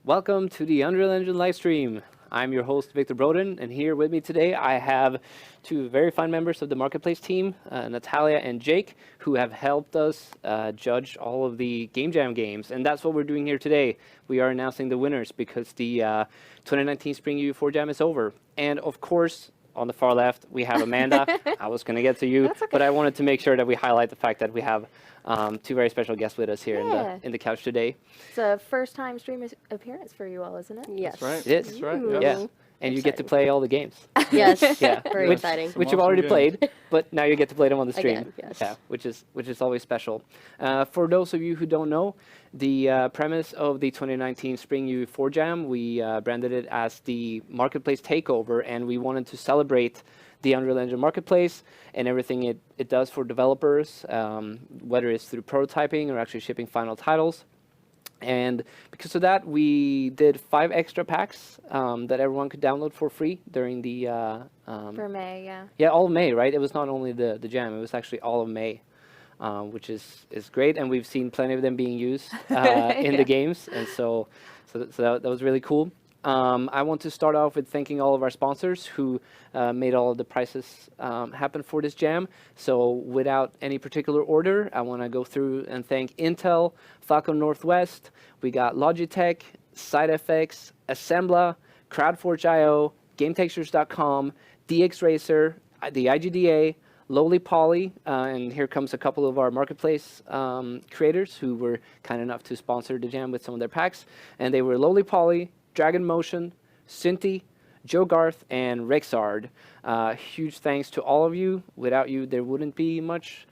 Welcome to the Unreal Engine livestream. I'm your host, Victor Broden, and here with me today I have two very fine members of the Marketplace team, Natalia and Jake, who have helped us judge all of the Game Jam games. And that's what we're doing here today. We are announcing the winners because the 2019 Spring U4 Jam is over. And of course, on the far left, we have Amanda. I was going to get to you, okay, but I wanted to make sure that we highlight the fact that we have two very special guests with us here in the couch today. It's a first-time stream appearance for you all, isn't it? Yes. That's right. It is. That's right. Yes. Yeah. And you get to play all the games. Yes. Yeah. Very exciting. Which you've already played, but now you get to play them on the stream. Again, yes. Yeah, which is always special. For those of you who don't know, the premise of the 2019 Spring U4 Jam, we branded it as the Marketplace Takeover, and we wanted to celebrate the Unreal Engine Marketplace and everything it does for developers, whether it's through prototyping or actually shipping final titles. And because of that, we did 5 extra packs that everyone could download for free during the... for May, yeah. Yeah, all of May, right? It was not only the jam, it was actually all of May, which is great. And we've seen plenty of them being used in the games. And so that was really cool. I want to start off with thanking all of our sponsors who made all of the prizes happen for this jam. So without any particular order, I want to go through and thank Intel, Falcon Northwest, we got Logitech, SideFX, Assembla, CrowdForge.io, GameTextures.com, DX Racer, the IGDA, Lowly Poly, and here comes a couple of our Marketplace creators who were kind enough to sponsor the jam with some of their packs. And they were Lowly Poly, Dragon Motion, Cinti, Joe Garth, and Rexard. Huge thanks to all of you. Without you, there wouldn't be much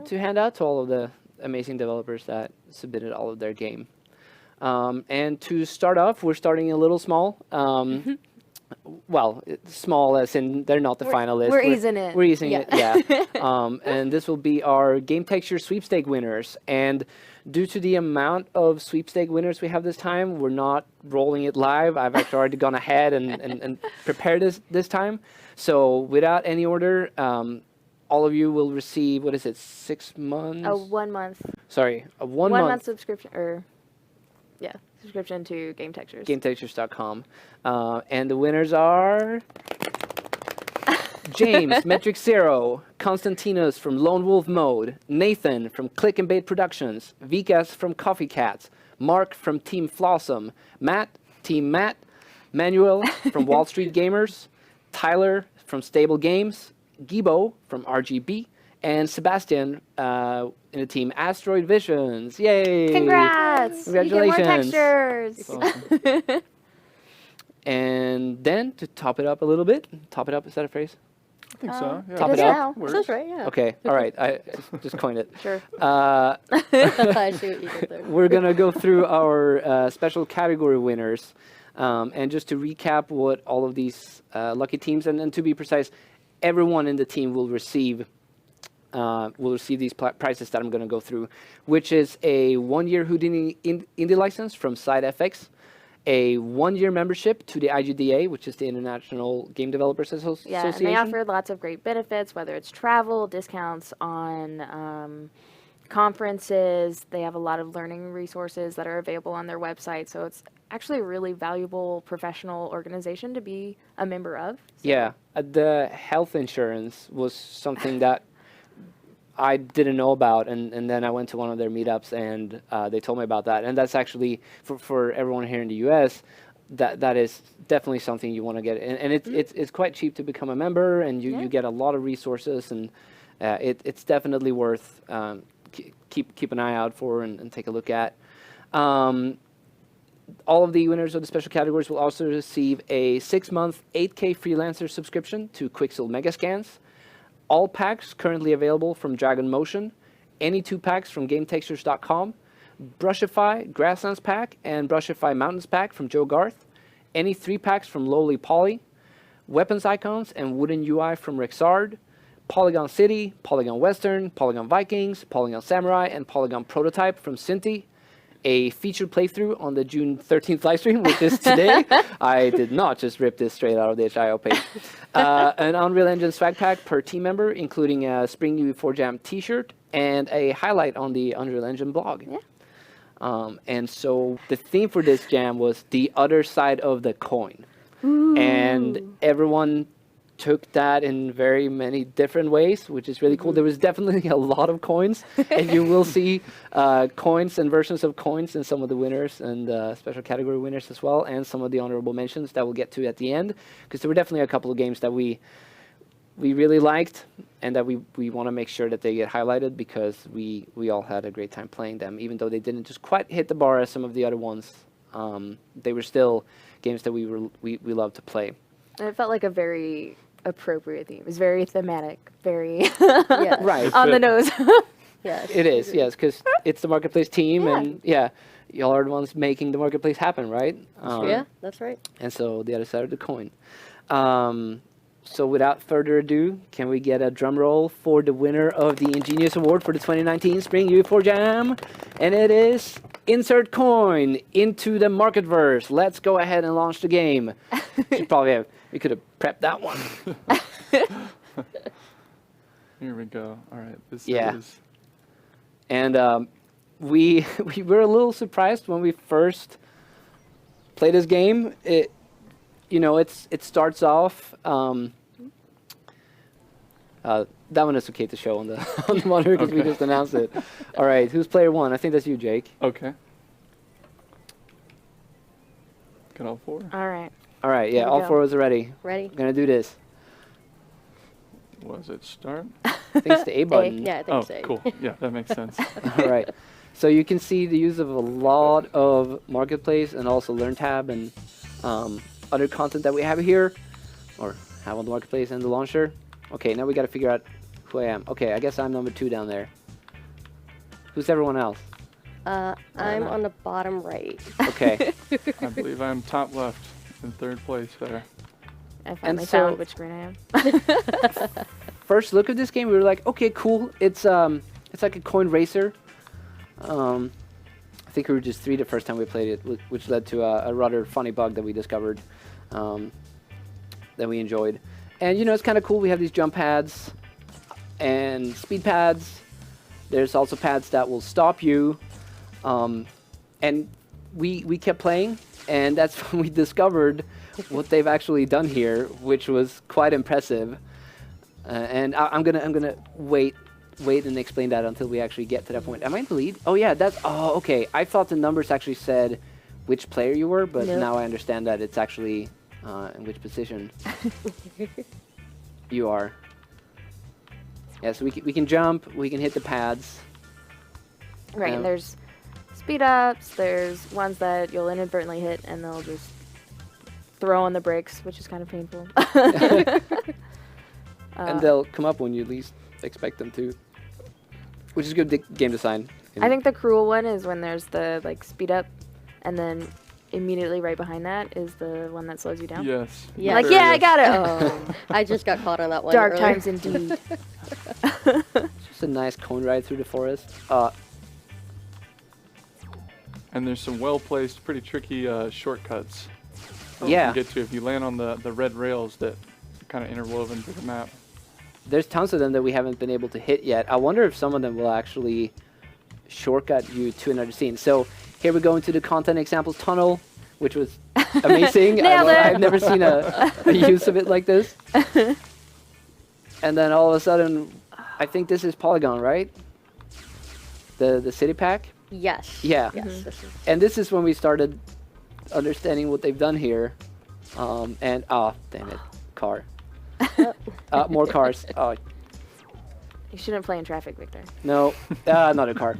to hand out to all of the amazing developers that submitted all of their game. And to start off, we're starting a little small. Well, small as in they're not the finalists. We're easing it. We're easing it, yeah. And this will be our Game Texture Sweepstake winners. And due to the amount of Sweepstake winners we have this time, we're not rolling it live. I've actually already gone ahead and prepared this time. So without any order, all of you will receive, what is it, 6 months? A 1 month. Sorry, a one month subscription, subscription to Game Textures. GameTextures.com. And the winners are James, Metric Zero, Konstantinos from Lone Wolf Mode, Nathan from Click and Bait Productions, Vikas from Coffee Cats, Mark from Team Flawsome, Matt, Team Matt, Manuel from Wall Street Gamers, Tyler from Stable Games, Gibo from RGB, and Sebastian in the team Asteroid Visions. Yay! Congrats! Congratulations! You get more textures. Awesome. And then to top it up a little bit, top it up, is that a phrase? I think so. Yeah. Top it up? That's right, yeah. Okay, all right, I just coined it. Sure. I see what you did there. We're going to go through our special category winners. And just to recap what all of these lucky teams, and to be precise, everyone in the team will receive these prizes that I'm going to go through, which is a 1-year Houdini indie license from SideFX, a 1-year membership to the IGDA, which is the International Game Developers Association. Yeah, and they offer lots of great benefits, whether it's travel, discounts on conferences. They have a lot of learning resources that are available on their website. So it's actually a really valuable professional organization to be a member of. So. Yeah, the health insurance was something that I didn't know about, and then I went to one of their meetups, and they told me about that. And that's actually, for everyone here in the U.S., that is definitely something you want to get. And it's quite cheap to become a member, and you get a lot of resources, and it's definitely worth keep an eye out for and take a look at. All of the winners of the special categories will also receive a 6-month 8K freelancer subscription to Quixel Megascans. All packs currently available from Dragon Motion, any 2 packs from GameTextures.com, Brushify Grasslands pack and Brushify Mountains pack from Joe Garth, any 3 packs from Lowly Poly, Weapons Icons and Wooden UI from Rexard, Polygon City, Polygon Western, Polygon Vikings, Polygon Samurai, and Polygon Prototype from Cinti, a featured playthrough on the June 13th live stream, which is today. I did not just rip this straight out of the HIO page. An Unreal Engine swag pack per team member, including a Spring UE4 Jam t-shirt and a highlight on the Unreal Engine blog. Yeah. And so the theme for this jam was the other side of the coin. Ooh. And everyone took that in very many different ways, which is really cool. There was definitely a lot of coins, and you will see coins and versions of coins in some of the winners and special category winners as well, and some of the honorable mentions that we'll get to at the end, because there were definitely a couple of games that we really liked and that we want to make sure that they get highlighted, because we all had a great time playing them, even though they didn't just quite hit the bar as some of the other ones. They were still games that we loved to play. And it felt like a very appropriate theme. It was very thematic, very Yeah. Right. on the nose. Yes. It is, yes, because it's the Marketplace team, Yeah. and y'all are the ones making the Marketplace happen, right? Yeah, that's right. And so the other side of the coin. So without further ado, can we get a drum roll for the winner of the Ingenious Award for the 2019 Spring UE4 Jam? And it is Insert Coin into the Marketverse. Let's go ahead and launch the game. We could have prepped that one. Here we go. All right, this Yeah. is... And we were a little surprised when we first played this game. It starts off. That one is okay to show on the on the monitor because we just announced it. All right, who's player one? I think that's you, Jake. Okay. Got all four? All right. All right, yeah, Here we all go. four of us are ready. Ready? We're gonna do this. Was it start? I think it's the A button. Yeah, I think Oh, so. cool. Yeah, that makes sense. All right. So you can see the use of a lot of Marketplace and also Learn tab and other content that we have here, or have on the Marketplace and the launcher. Okay, now we got to figure out who I am. Okay, I guess I'm number 2 down there. Who's everyone else? I'm on the bottom right. Okay. I believe I'm top left in third place there. I finally so- found which screen I am. First look at this game, we were like, okay, cool. It's like a coin racer. I think we were just 3 the first time we played it, which led to a rather funny bug that we discovered that we enjoyed. And it's kind of cool. We have these jump pads and speed pads. There's also pads that will stop you. And we kept playing, and that's when we discovered what they've actually done here, which was quite impressive. And I'm gonna wait and explain that until we actually get to that point. Am I in the lead? Oh yeah, okay. I thought the numbers actually said which player you were, but Nope. now I understand that it's actually in which position you are. Yeah, so we can jump, we can hit the pads. Right, Um, and there's speed ups, there's ones that you'll inadvertently hit and they'll just throw on the brakes, which is kind of painful. And they'll come up when you least expect them to, which is good game design. I think the cruel one is when there's the speed up, and then immediately right behind that is the one that slows you down. Yes. Yeah. Like, There yeah, I is. got it. Oh, I just got caught on that one. dark earlier. times indeed. Just a nice cone ride through the forest. And there's some well-placed, pretty tricky shortcuts. that Yeah. You can get to if you land on the red rails that are kind of interwoven through the map. There's tons of them that we haven't been able to hit yet. I wonder if some of them will actually shortcut you to another scene. So here we go into the content examples tunnel, which was amazing. Nailed it. I've never seen a use of it like this. And then all of a sudden, I think this is Polygon, right? The city pack? Yes. Yeah. Yes. Mhm. This is. And this is when we started understanding what they've done here. And, damn it, car. More cars. Oh, You shouldn't play in traffic, Victor. no, not a car.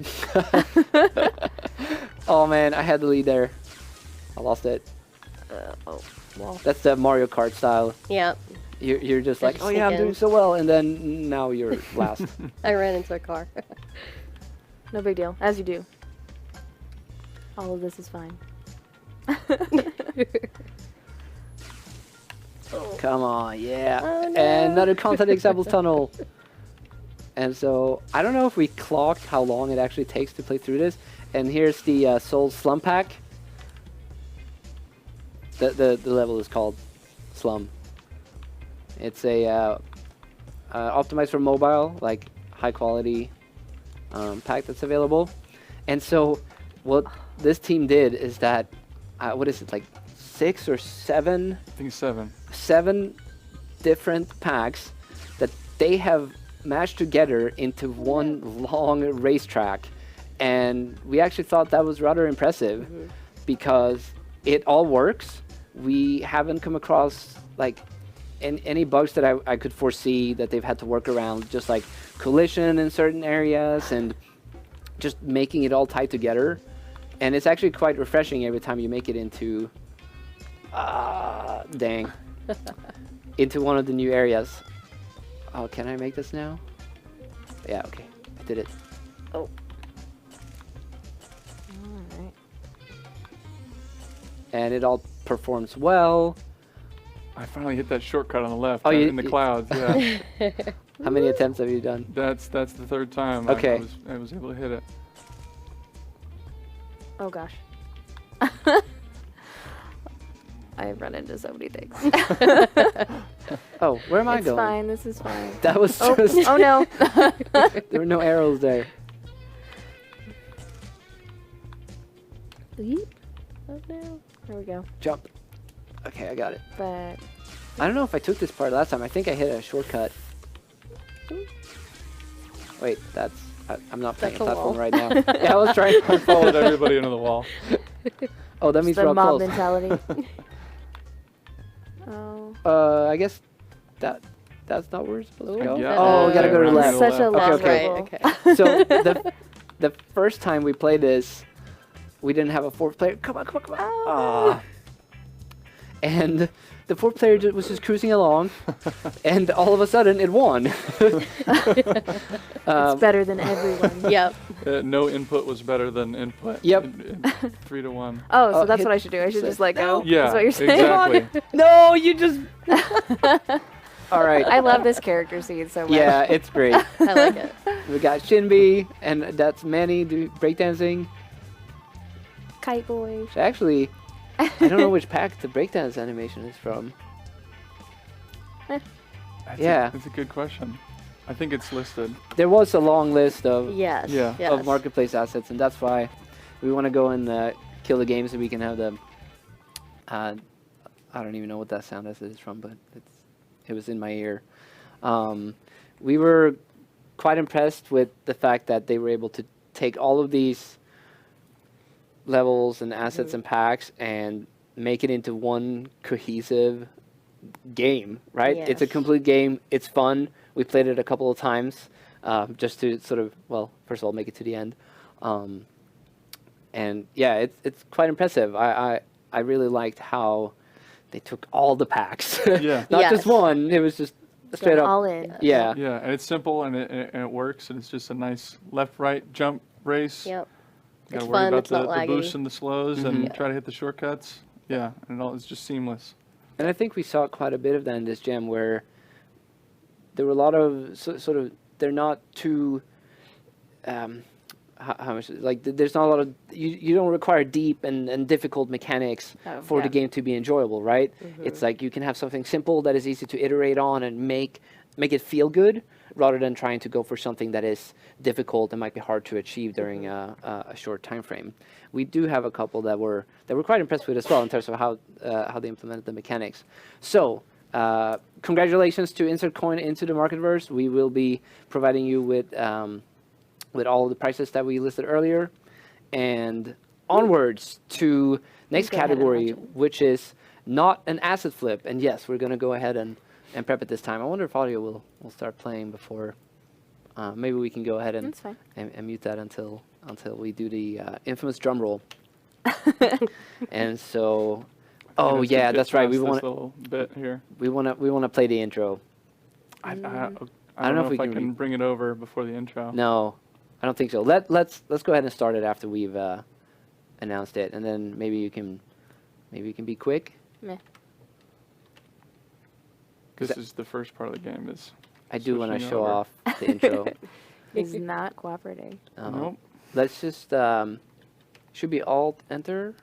Oh man, I had the lead there. I lost it. Oh, well. That's the Mario Kart style. Yeah. You're just like, Just oh yeah, I'm sneak doing in. so well, and then now you're last. I ran into a car. No big deal, as you do. All of this is fine. Come on, yeah. Oh, no. And another content examples tunnel. And so I don't know if we clocked how long it actually takes to play through this. And here's the Soul Slum Pack. The level is called Slum. It's a optimized for mobile, like high quality pack that's available. And so what this team did is that, what is it, like 6 or 7? I think 7. 7 different packs that they have mashed together into one long racetrack. And we actually thought that was rather impressive because it all works. We haven't come across like any bugs that I could foresee that they've had to work around, just like collision in certain areas and just making it all tied together. And it's actually quite refreshing every time you make it into into one of the new areas. Oh, can I make this now? Yeah, okay, I did it. Oh. Alright. And it all performs well. I finally hit that shortcut on the left. Oh, in the clouds. Yeah. How many attempts have you done? That's the 3rd time. Okay. I was able to hit it. Oh gosh. I've run into so many things. Oh, where am I It's going? fine. This is fine. That was Oh, just, oh no. there were no arrows there. Leap? Oh no. There we go. Jump. Okay, I got it. But I don't know if I took this part last time. I think I hit a shortcut. Wait, I'm not playing a That's a platform wall. right now. Yeah, I was trying. I followed everybody into the wall. Oh, that means the we're all mob close. mentality. Oh. I guess that's not where we're supposed to go. Yeah. Oh, we gotta go to the left. Such a long Okay, level. okay. So the first time we played this, we didn't have a 4th player. Come on. Oh. And the 4th player was just cruising along, and all of a sudden it won. It's better than everyone. Yep. No input was better than input. Yep. 3 to 1. Oh, so Oh, that's hit- what I should do. I should say- just let go. Yeah, That's what you're saying. exactly. No, you just. All right. I love this character scene so much. Yeah, it's great. I like it. We got Shinbi, and that's Manny do breakdancing. Kite boy. So actually, I don't know which pack the breakdance animation is from. That's a good question. I think it's listed. There was a long list of Yes. Yeah. Yes. of marketplace assets, and that's why we want to go and kill the game so we can have the. I don't even know what that sound is from, but it was in my ear. We were quite impressed with the fact that they were able to take all of these levels and assets and packs and make it into one cohesive game, right? It's a Yes. complete game. It's fun. We played it a couple of times just to sort of, well, first of all, make it to the end. And yeah, it's quite impressive. I really liked how they took all the packs. Yeah. Not Yes. just one. It was just straight up. All in. Yeah. Yeah, and it's simple and it works, and it's just a nice left-right jump race. Yep. Gotta It's worry fun, about it's not the laggy. boosts and the slows and Yeah. try to hit the shortcuts. Yeah, and it's just seamless. And I think we saw quite a bit of that in this gem where there were a lot of sort of, they're not too, how much, like there's not a lot of, you don't require deep and difficult mechanics Oh, for the yeah. game to be enjoyable, right? It's like you can have something simple that is easy to iterate on and make it feel good rather than trying to go for something that is difficult and might be hard to achieve during a short time frame. We do have a couple that we're quite impressed with as well in terms of how they implemented the mechanics. So congratulations to Insert Coin into the Marketverse. We will be providing you with all of the prices that we listed earlier, and onwards to next Go ahead and category, watch it. which is not an asset flip. And yes, we're going to go ahead and prep it this time. I wonder if audio will start playing before. Maybe we can go ahead and, That's fine. and mute that until we do the infamous drum roll. And so, oh It's a yeah, bit that's right. We past this want little bit here. we want to play the intro. I don't know know if if we I can can bring it over before the intro. No, I don't think so. Let's go ahead and start it after we've announced it, and then maybe you can be quick. Meh. This is the first part of the game. Is I do want to Switching show over. off the intro. He's not cooperating. Nope. Let's just should be Alt Enter.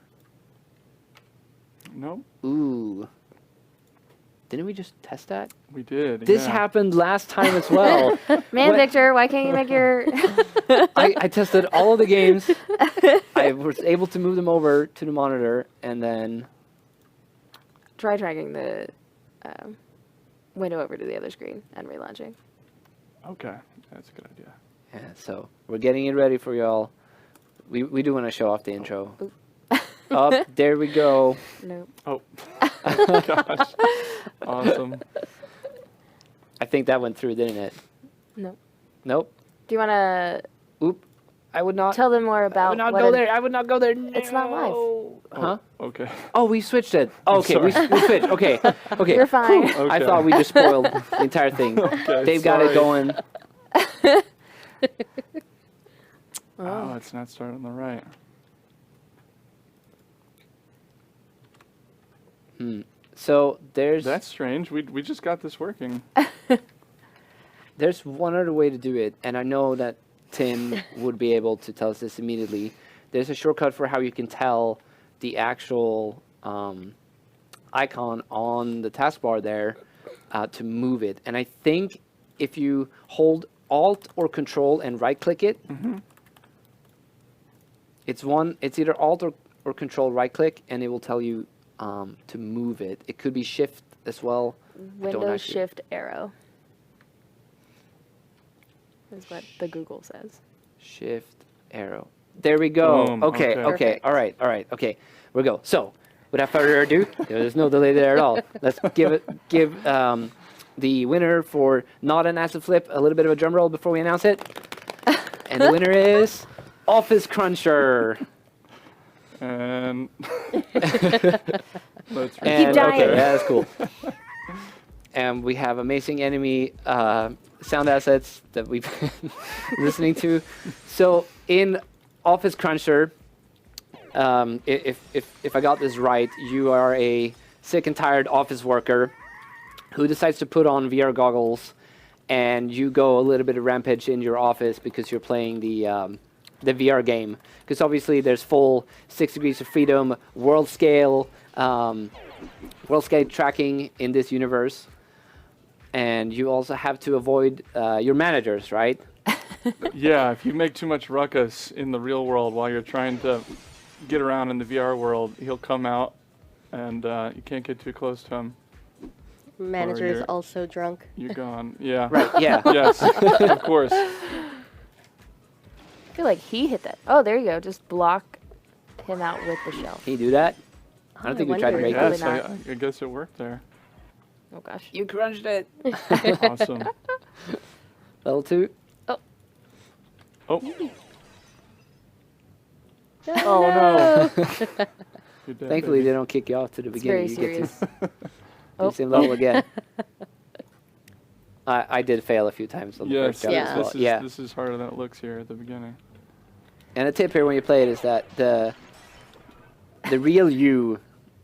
Nope. Ooh. Didn't we just test that? We did. This yeah. happened last time as well. Man, What- Victor, why can't you make your... I tested all of the games. I was able to move them over to the monitor, and then Try dragging the window over to the other screen and relaunching. Okay, that's a good idea. yeah. So we're getting it ready for y'all. We do want to show off the intro. Oop. Up there we go. Nope. Oh. Gosh. Awesome. I think that went through, didn't it? Nope. Nope. Do you want to Oop. I would not. tell them more I about would not what go a- there. I would not go there. It's not live. No. Huh? Okay. Oh, we switched it. Oh, okay, we sorry. switched. Okay, okay. You're fine. Whew. I Okay. thought we just spoiled the entire thing. Okay, They've got it sorry. going. Oh, it's not starting on the right. So there's That's strange. We just got this working. there's one other way to do it, and I know that Tim would be able to tell us this immediately. There's a shortcut for how you can tell the actual icon on the taskbar there to move it. And I think if you hold Alt or Control and right-click it, it's either Alt or Control right-click, and it will tell you to move it. It could be Shift as well. Windows actually- Shift Arrow is what the Google says. Shift arrow. There we go. Boom, Okay, okay. okay, all right, okay. We go. So, without further ado, there's no delay there at all. Let's give the winner for not an acid flip a little bit of a drum roll before we announce it. And the winner is Office Cruncher. And let's And, dying. Okay, yeah, that's cool. And we have amazing enemy sound assets that we've been listening to. So in Office Cruncher, if I got this right, you are a sick and tired office worker who decides to put on VR goggles, and you go a little bit of rampage in your office because you're playing the VR game. Because obviously there's full 6 degrees of freedom, world scale tracking in this universe. And you also have to avoid your managers, right? Yeah, if you make too much ruckus in the real world while you're trying to get around in the VR world, he'll come out, and you can't get too close to him. Manager is you're- also drunk. You're gone. Yeah. Right, yeah. Yes, of course. I feel like he hit that. Oh, there you go. Just block him out with the shelf. Can you do that? I don't think we tried to wonder. break Probably this. not. I guess it worked there. Oh gosh. You crunched it. Awesome. Level 2. Oh, Oh, no. You're dead, Thankfully, baby. they don't kick you off to the It's beginning. very You get serious. to do Oh. the same level again. I did fail a few times on the Yes, first job Yeah. as well. this is Yeah. this is harder than it looks here at the beginning. And a tip here when you play it is that the real you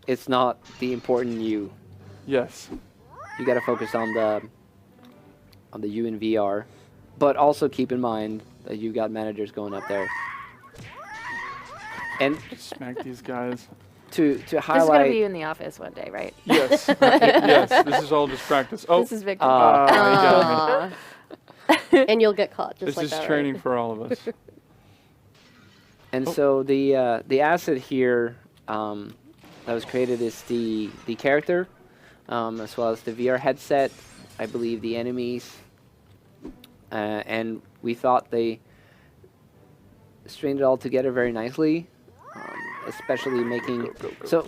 is not the important you. Yes. You got to focus on the you in VR, but also keep in mind that you got managers going up there. And Smack these guys. to This is gonna highlight, be you in the office one day, right? Yes. Yes. This is all just practice. Oh. This is Victor. Ah, you got me. Aw. And you'll get caught just This like is that. training Right? for all of us. and Oh. so the asset here that was created is the character, as well as the VR headset. I believe the enemies, and we thought they strained it all together very nicely, especially making so.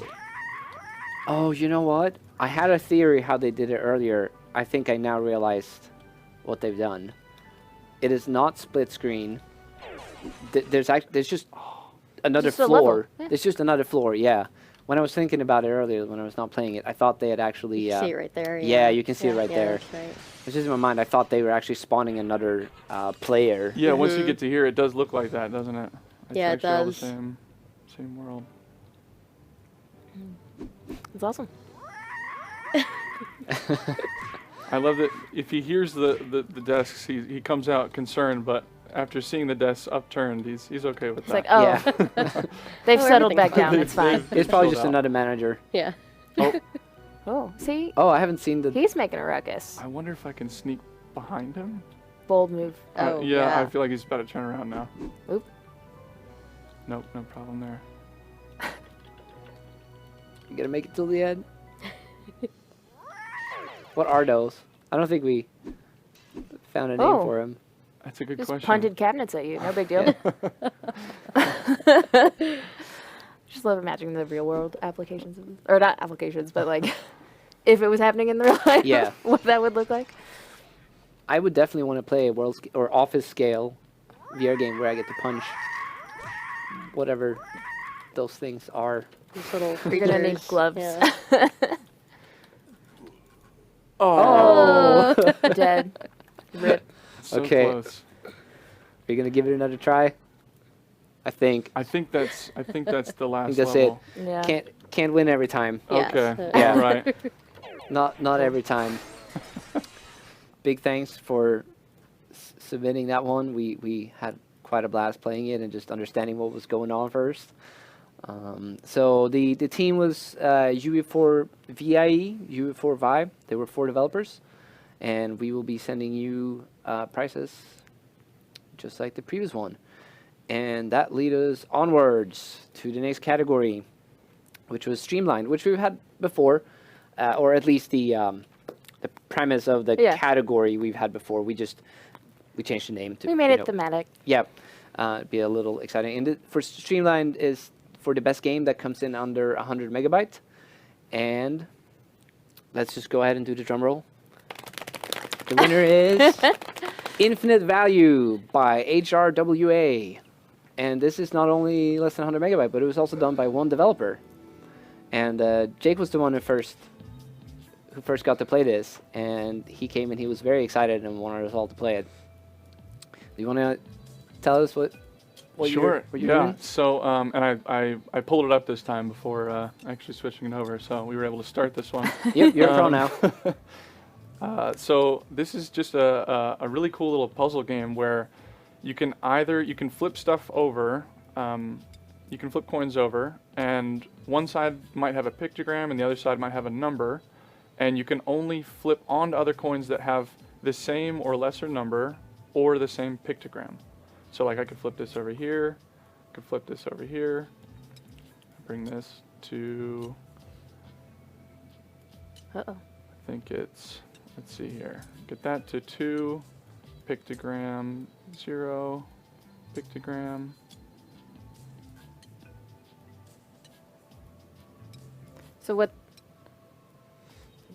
Oh, you know what? I had a theory how they did it earlier. I think I now realized what they've done. It is not split screen. There's just another Just a level, floor. yeah. There's just another floor. Yeah. When I was thinking about it earlier, when I was not playing it, I thought they had actually. You see it right there. yeah, you can see it right yeah, there. That's right. It's just in my mind. I thought they were actually spawning another player. Yeah, once you get to here, it does look like that, doesn't it? It's Yeah, it actually all the does. same world. It's awesome. I love that if he hears the desks, he comes out concerned, but after seeing the desks upturned, he's okay with It's that. like, oh, Yeah. they've Oh, settled everything's back fine. down. It's fine. It's probably chilled just out. another manager. Yeah. Oh, Oh, see, Oh, I haven't seen the. he's making a ruckus. I wonder if I can sneak behind him. Bold move. Oh, Yeah, yeah. I feel like he's about to turn around now. Oop. Nope, no problem there. You gonna make it till the end? What are those? I don't think we found a name Oh. for him. That's a good Just question. punted cabinets at you. No big deal. Just love imagining the real world applications, or not applications, but like if it was happening in real life, Yeah. what that would look like. I would definitely want to play a or office scale VR game where I get to punch whatever those things are. These little You're gonna need creatures. gloves. Yeah. Oh. Dead. Rip. So Okay. close. Are you gonna give it another try? I think. I think that's the last that's level. Yeah. Can't win every time. Yes. Okay. Yeah. All right. Not every time. Big thanks for submitting that one. We had quite a blast playing it and just understanding what was going on first. So the team was UE4VIE, UE4Vi. They were 4 developers, and we will be sending you prices just like the previous one. And that leads us onwards to the next category, which was Streamlined, which we've had before, or at least the premise of the Yeah. category we've had before. We changed the name to. We made you it know, thematic. yeah, it'd be a little exciting. And for Streamlined is for the best game that comes in under 100 megabyte. And let's just go ahead and do the drum roll. The winner is Infinite Value by HRWA. And this is not only less than 100 megabyte, but it was also done by one developer. And Jake was the one who first got to play this, and he came and he was very excited and wanted us all to play it. Do you want to tell us what Sure. you're Yeah. doing? So, and I pulled it up this time before actually switching it over, so we were able to start this one. Yep, you're a pro now. So this is just a really cool little puzzle game where you can flip stuff over, you can flip coins over, and one side might have a pictogram and the other side might have a number, and you can only flip onto other coins that have the same or lesser number or the same pictogram. So like I could flip this over here, I could flip this over here, bring this to, Uh-oh. I think it's, let's see here, get that to 2, pictogram 0, pictogram. So what?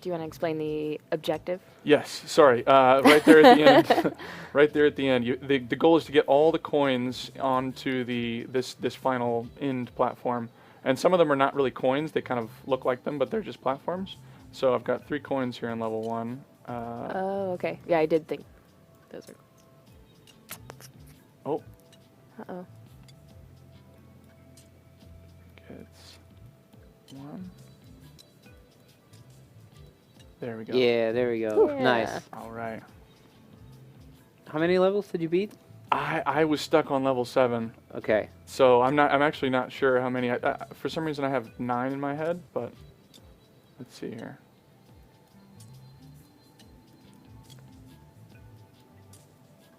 Do you want to explain the objective? Yes, sorry, right there at the end. Right there at the end. The goal is to get all the coins onto this final end platform. And some of them are not really coins, they kind of look like them, but they're just platforms. So I've got 3 coins here in level 1. Oh, okay. Yeah, I did think those are. Oh, Uh-oh. gets 1. There we go. Yeah, there we go. Yeah. Nice. All right. How many levels did you beat? I was stuck on level 7, Okay. so I'm actually not sure how many. For some reason I have 9 in my head, but let's see here.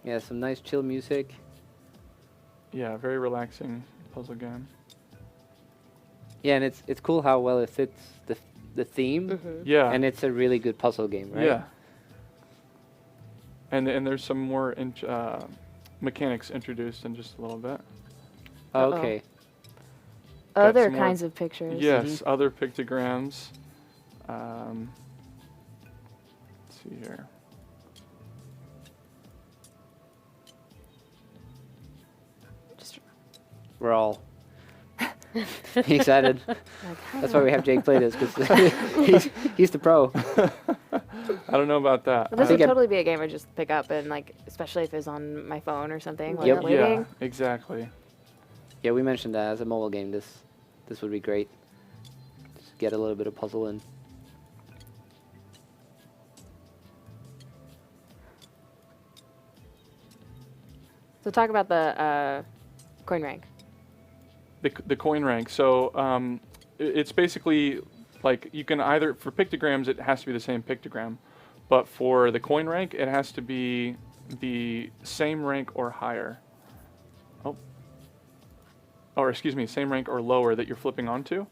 Yeah, some nice chill music. Yeah, very relaxing puzzle game. Yeah, and it's cool how well it fits the theme, Mhm. Yeah. and it's a really good puzzle game, right? Yeah. And there's some more mechanics introduced in just a little bit. Oh, Uh-oh. okay. Other some more- kinds of pictures. Yes, other pictograms. Let's see here. Just We're all excited. like, That's why we have Jake play this, because he's the pro. I don't know about that. Well, this think would I- totally be a game I just pick up and like, especially if it's on my phone or something. While Yep. I'm waiting. Yeah, exactly. Yeah, we mentioned that as a mobile game, this would be great. Just get a little bit of puzzle in. So talk about the coin rank. The coin rank. So it's basically like you can either, for pictograms, it has to be the same pictogram, but for the coin rank, it has to be the same rank or higher. Or excuse me, same rank or lower that you're flipping onto.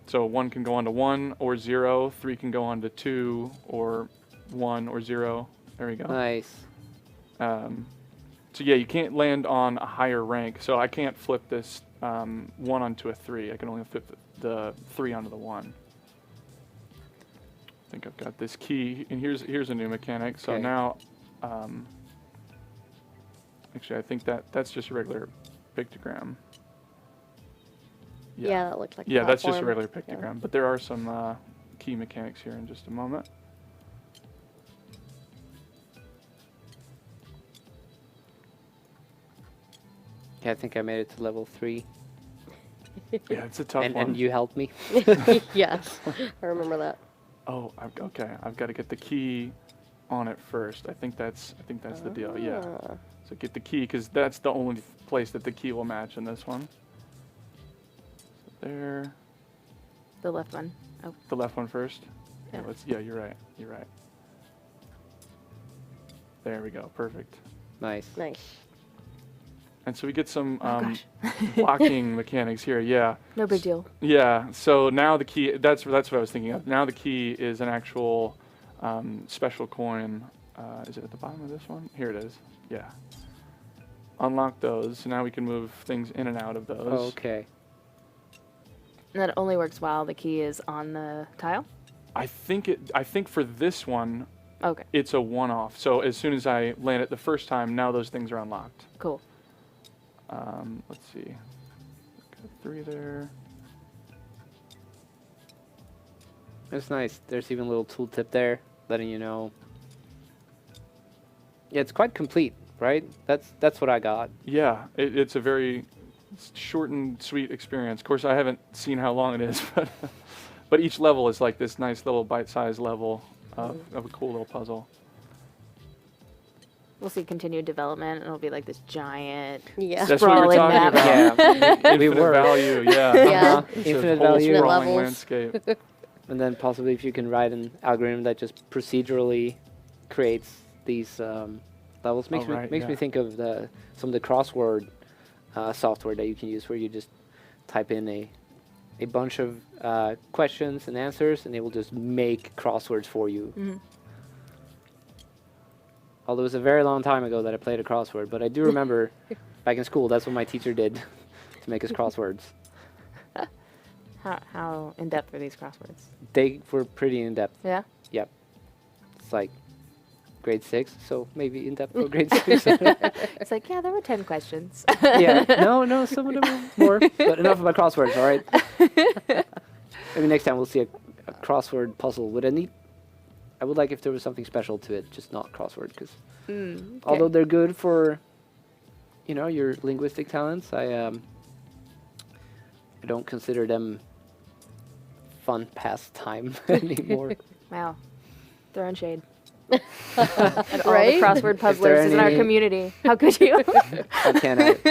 So 1 can go on to 1 or 0, 3 can go on to 2 or 1 or 0. There we go. Nice. So yeah, you can't land on a higher rank. So I can't flip this 1 onto a 3. I can only flip the 3 onto the 1. I think I've got this key, and here's a new mechanic. So Okay. now, actually, I think that's just a regular pictogram. Yeah, that looked like a Yeah, that's just a platform. regular pictogram. But there are some key mechanics here in just a moment. Yeah, I think I made it to level 3, Yeah, it's a tough one. and you helped me. Yes, I remember that. Oh, okay. I've got to get the key on it first. I think that's the deal. Yeah. Ah. So get the key, because that's the only place that the key will match in this one. So there. The left one. Oh, The left one first. Yeah. Yeah, you're right. You're right. There we go. Perfect. Nice. Nice. And so we get some gosh. blocking mechanics here. Yeah. no big deal. Yeah. So now the key. That's what I was thinking of. Now the key is an actual special coin. Is it at the bottom of this one? Here it is. Yeah. Unlock those. So now we can move things in and out of those. Okay. And that only works while the key is on the tile? I think for this one, Okay, it's a one-off. So as soon as I land it the first time, now those things are unlocked. cool. Let's see. Got 3 there. That's nice. There's even a little tooltip there letting you know. Yeah, it's quite complete, right? That's what I got. Yeah, it's a very short and sweet experience. Of course, I haven't seen how long it is, but each level is like this nice little bite-sized level of a cool little puzzle. We'll see continued development, and it'll be like this giant. Yeah. That's what we were Sprawling talking map. about. Yeah, we Infinite were. value, yeah. Yeah. It's a Infinite whole value. sprawling Levels. landscape. And then possibly if you can write an algorithm that just procedurally creates these levels, makes right, me yeah. think of some of the crossword software that you can use, where you just type in a bunch of questions and answers, and it will just make crosswords for you. Mhm. Although it was a very long time ago that I played a crossword, but I do remember back in school, that's what my teacher did to make us crosswords. How in depth are these crosswords? They were pretty in depth. Yeah. Yep. It's like grade 6, so maybe in depth for grade 6. It's like, yeah, there were 10 questions. Yeah. No, some of them were more. But enough about crosswords, all right? Maybe next time we'll see a crossword puzzle with a neat. I would like if there was something special to it, just not crossword, because although they're good for, your linguistic talents, I don't consider them fun pastime anymore. Wow, throwing shade. At all Right? the crossword puzzlers in our any- community. How could you? I can't.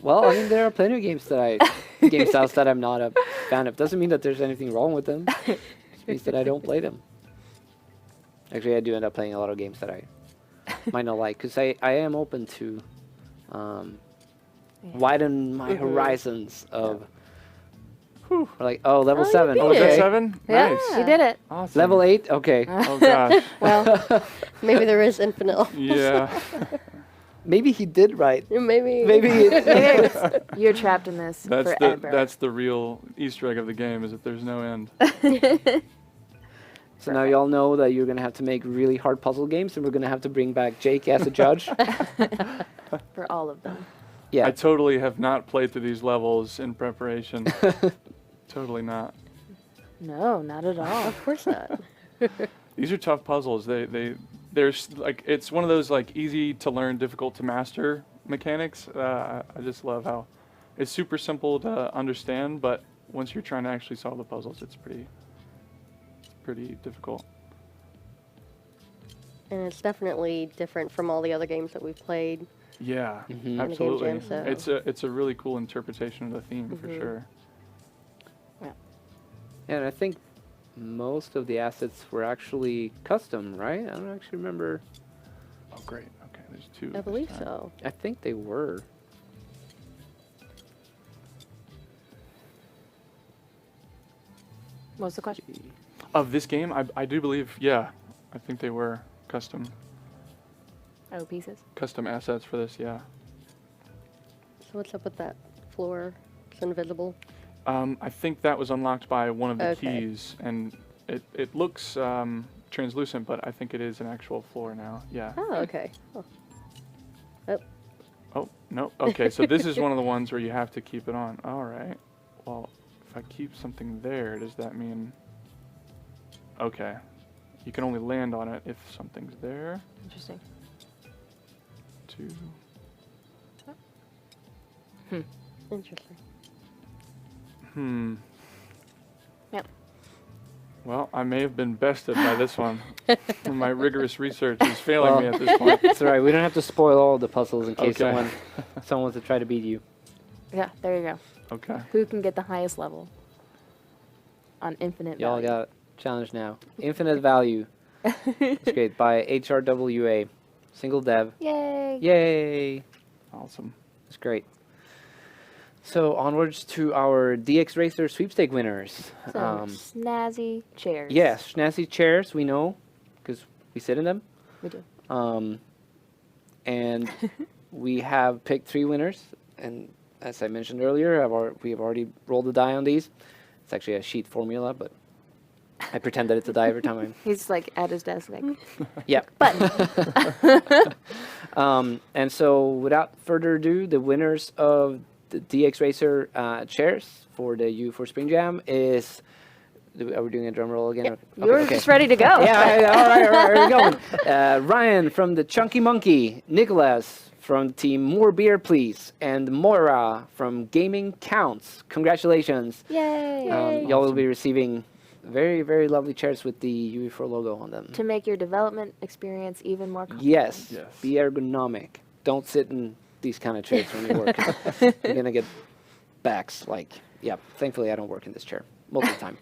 Well, I mean, there are plenty of game styles that I'm not a fan of. Doesn't mean that there's anything wrong with them. It means that I don't play them. Actually, I do end up playing a lot of games that I might not like, because I am open to widen my horizons of. We're like, level Oh, you 7. beat Oh, is that Okay. 7? Yeah, Nice. you did it. Awesome. Level 8. Okay. Oh gosh. Well, maybe there is infinite. Yeah. Maybe he did right. Maybe. Maybe. You're trapped in this forever. That's the real Easter egg of the game, is that there's no end. So now you all know that you're gonna have to make really hard puzzle games, and we're gonna have to bring back Jake as a judge. For all of them. Yeah. I totally have not played through these levels in preparation. Totally not. No, not at all. Of course not. These are tough puzzles. There's like, it's one of those like easy to learn, difficult to master mechanics. I just love how it's super simple to understand, but once you're trying to actually solve the puzzles, it's pretty difficult. And it's definitely different from all the other games that we've played. Yeah, Mhm. absolutely. In the game jam, so- It's a really cool interpretation of the theme for sure. And I think most of the assets were actually custom, right? I don't actually remember. Oh, great. Okay, there's 2. I this believe time. so. I think they were. What's the question? Of this game, I do believe, yeah, I think they were custom Pieces. assets for this. Yeah. So what's up with that floor? It's invisible. I think that was unlocked by one of the Okay. keys, and it looks translucent, but I think it is an actual floor now. Yeah. Oh, okay. Oh. Oh, no. Okay, so this is one of the ones where you have to keep it on. All right. Well, if I keep something there, does that mean... Okay. You can only land on it if something's there. Interesting. 2. Interesting. Yep. Well, I may have been bested by this one. My rigorous research is failing me at this point. It's all right. We don't have to spoil all the puzzles in case Okay. someone wants to try to beat you. Yeah, there you go. Okay. Who can get the highest level on infinite Y'all value? got it. Challenge now. Infinite Value. It's great. By HRWA. Single dev. Yay! Yay! Awesome. It's great. So onwards to our DX Racer sweepstake winners. Some snazzy chairs. Yes, snazzy chairs, we know, because we sit in them. We do. And we have picked 3 winners. And as I mentioned earlier, we have already rolled the die on these. It's actually a sheet formula, but I pretend that it's a die every time I'm... He's like at his desk, like, Yep. button. And so without further ado, the winners of the DX Racer chairs for the U for Spring Jam is... Are we doing a drum roll again? Yep. Okay, You're okay. just ready to go. Yeah, all right, here we go. Ryan from the Chunky Monkey, Nicholas from Team More Beer Please, and Moira from Gaming Counts. Congratulations. Yay! Y'all will be receiving very, very lovely chairs with the UE4 logo on them. To make your development experience even more comfortable. Yes, Yes. be ergonomic. Don't sit in these kind of chairs when you work. You're going to get backs like, yeah, thankfully I don't work in this chair most of the time.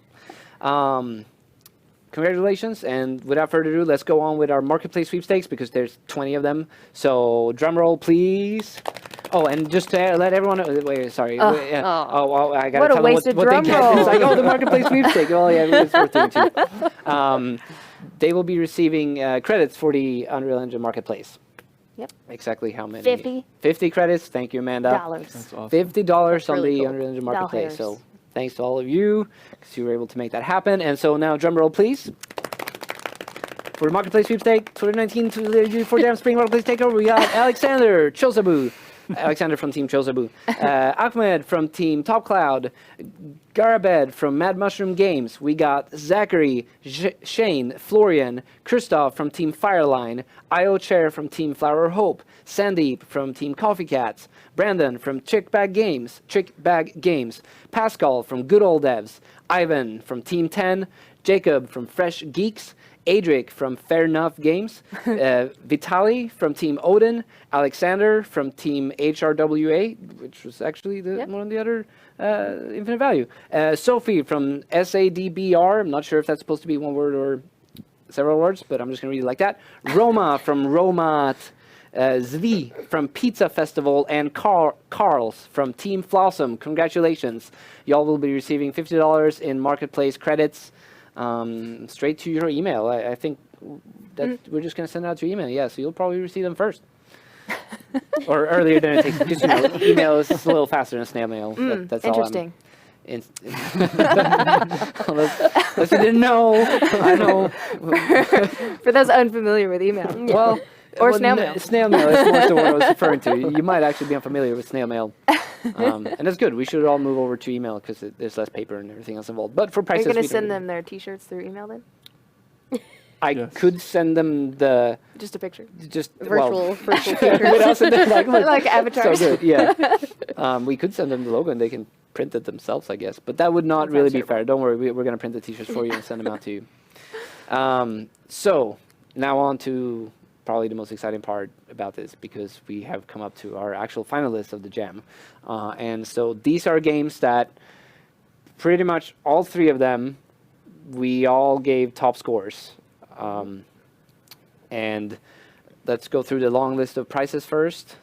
Congratulations, and without further ado, let's go on with our marketplace sweepstakes because there's 20 of them. So drum roll, please. Oh, and just to let everyone know, wait, sorry. Oh. Wait, yeah. Oh, well, I gotta What a tell them wasted what they drum get. roll. It's like, oh, the marketplace sweepstake. Oh, yeah, it's worth doing too. They will be receiving credits for the Unreal Engine marketplace. Yep. Exactly how many? 50. 50 credits. Thank you, Amanda. Dollars. That's awesome. $50 on really the cool. Unreal Engine marketplace. Dollars. So thanks to all of you because you were able to make that happen. And so now drum roll, please. For the marketplace sweepstake 2019 to the for Damn Spring Marketplace Takeover, we got Alexander Chosabu. Alexander from Team Chosabu. Ahmed from Team Top Cloud. Garabed from Mad Mushroom Games. We got Zachary, Shane, Florian, Christoph from Team Fireline. IO Chair from Team Flower Hope. Sandeep from Team Coffee Cats. Brandon from Trick Bag Games. Pascal from Good Old Devs. Ivan from Team 10. Jacob from Fresh Geeks. Adric from Fair Enough Games, Vitali from Team Odin, Alexander from Team HRWA, which was actually one of the other Infinite Value, Sophie from SADBR, I'm not sure if that's supposed to be one word or several words, but I'm just going to read it like that, Roma from Romat, Zvi from Pizza Festival, and Carls from Team Flossom. Congratulations. Y'all will be receiving $50 in marketplace credits straight to your email. I think that we're just going to send it out to your email. Yeah, so you'll probably receive them first. Or earlier than it takes. Because, you know, email is a little faster than snail mail. That's Interesting. Unless you didn't know. I know. For those unfamiliar with email. Well, Or snail mail. Snail mail is more to what I was referring to. You might actually be unfamiliar with snail mail. And that's good. We should all move over to email because there's less paper and everything else involved. But for Are prices, you going we to send don't- them their t-shirts through email then? I Yes. could send them the Just a picture. Virtual with features. us in there, like, look, Like avatars. so good, yeah. We could send them the logo and they can print it themselves, I guess. But that would not That really sounds be fair. Don't worry, we're going to print the t-shirts for you and send them out to you. So now on to probably the most exciting part about this, because we have come up to our actual finalists of the Jam. And so these are games that pretty much all three of them, we all gave top scores. And let's go through the long list of prices first,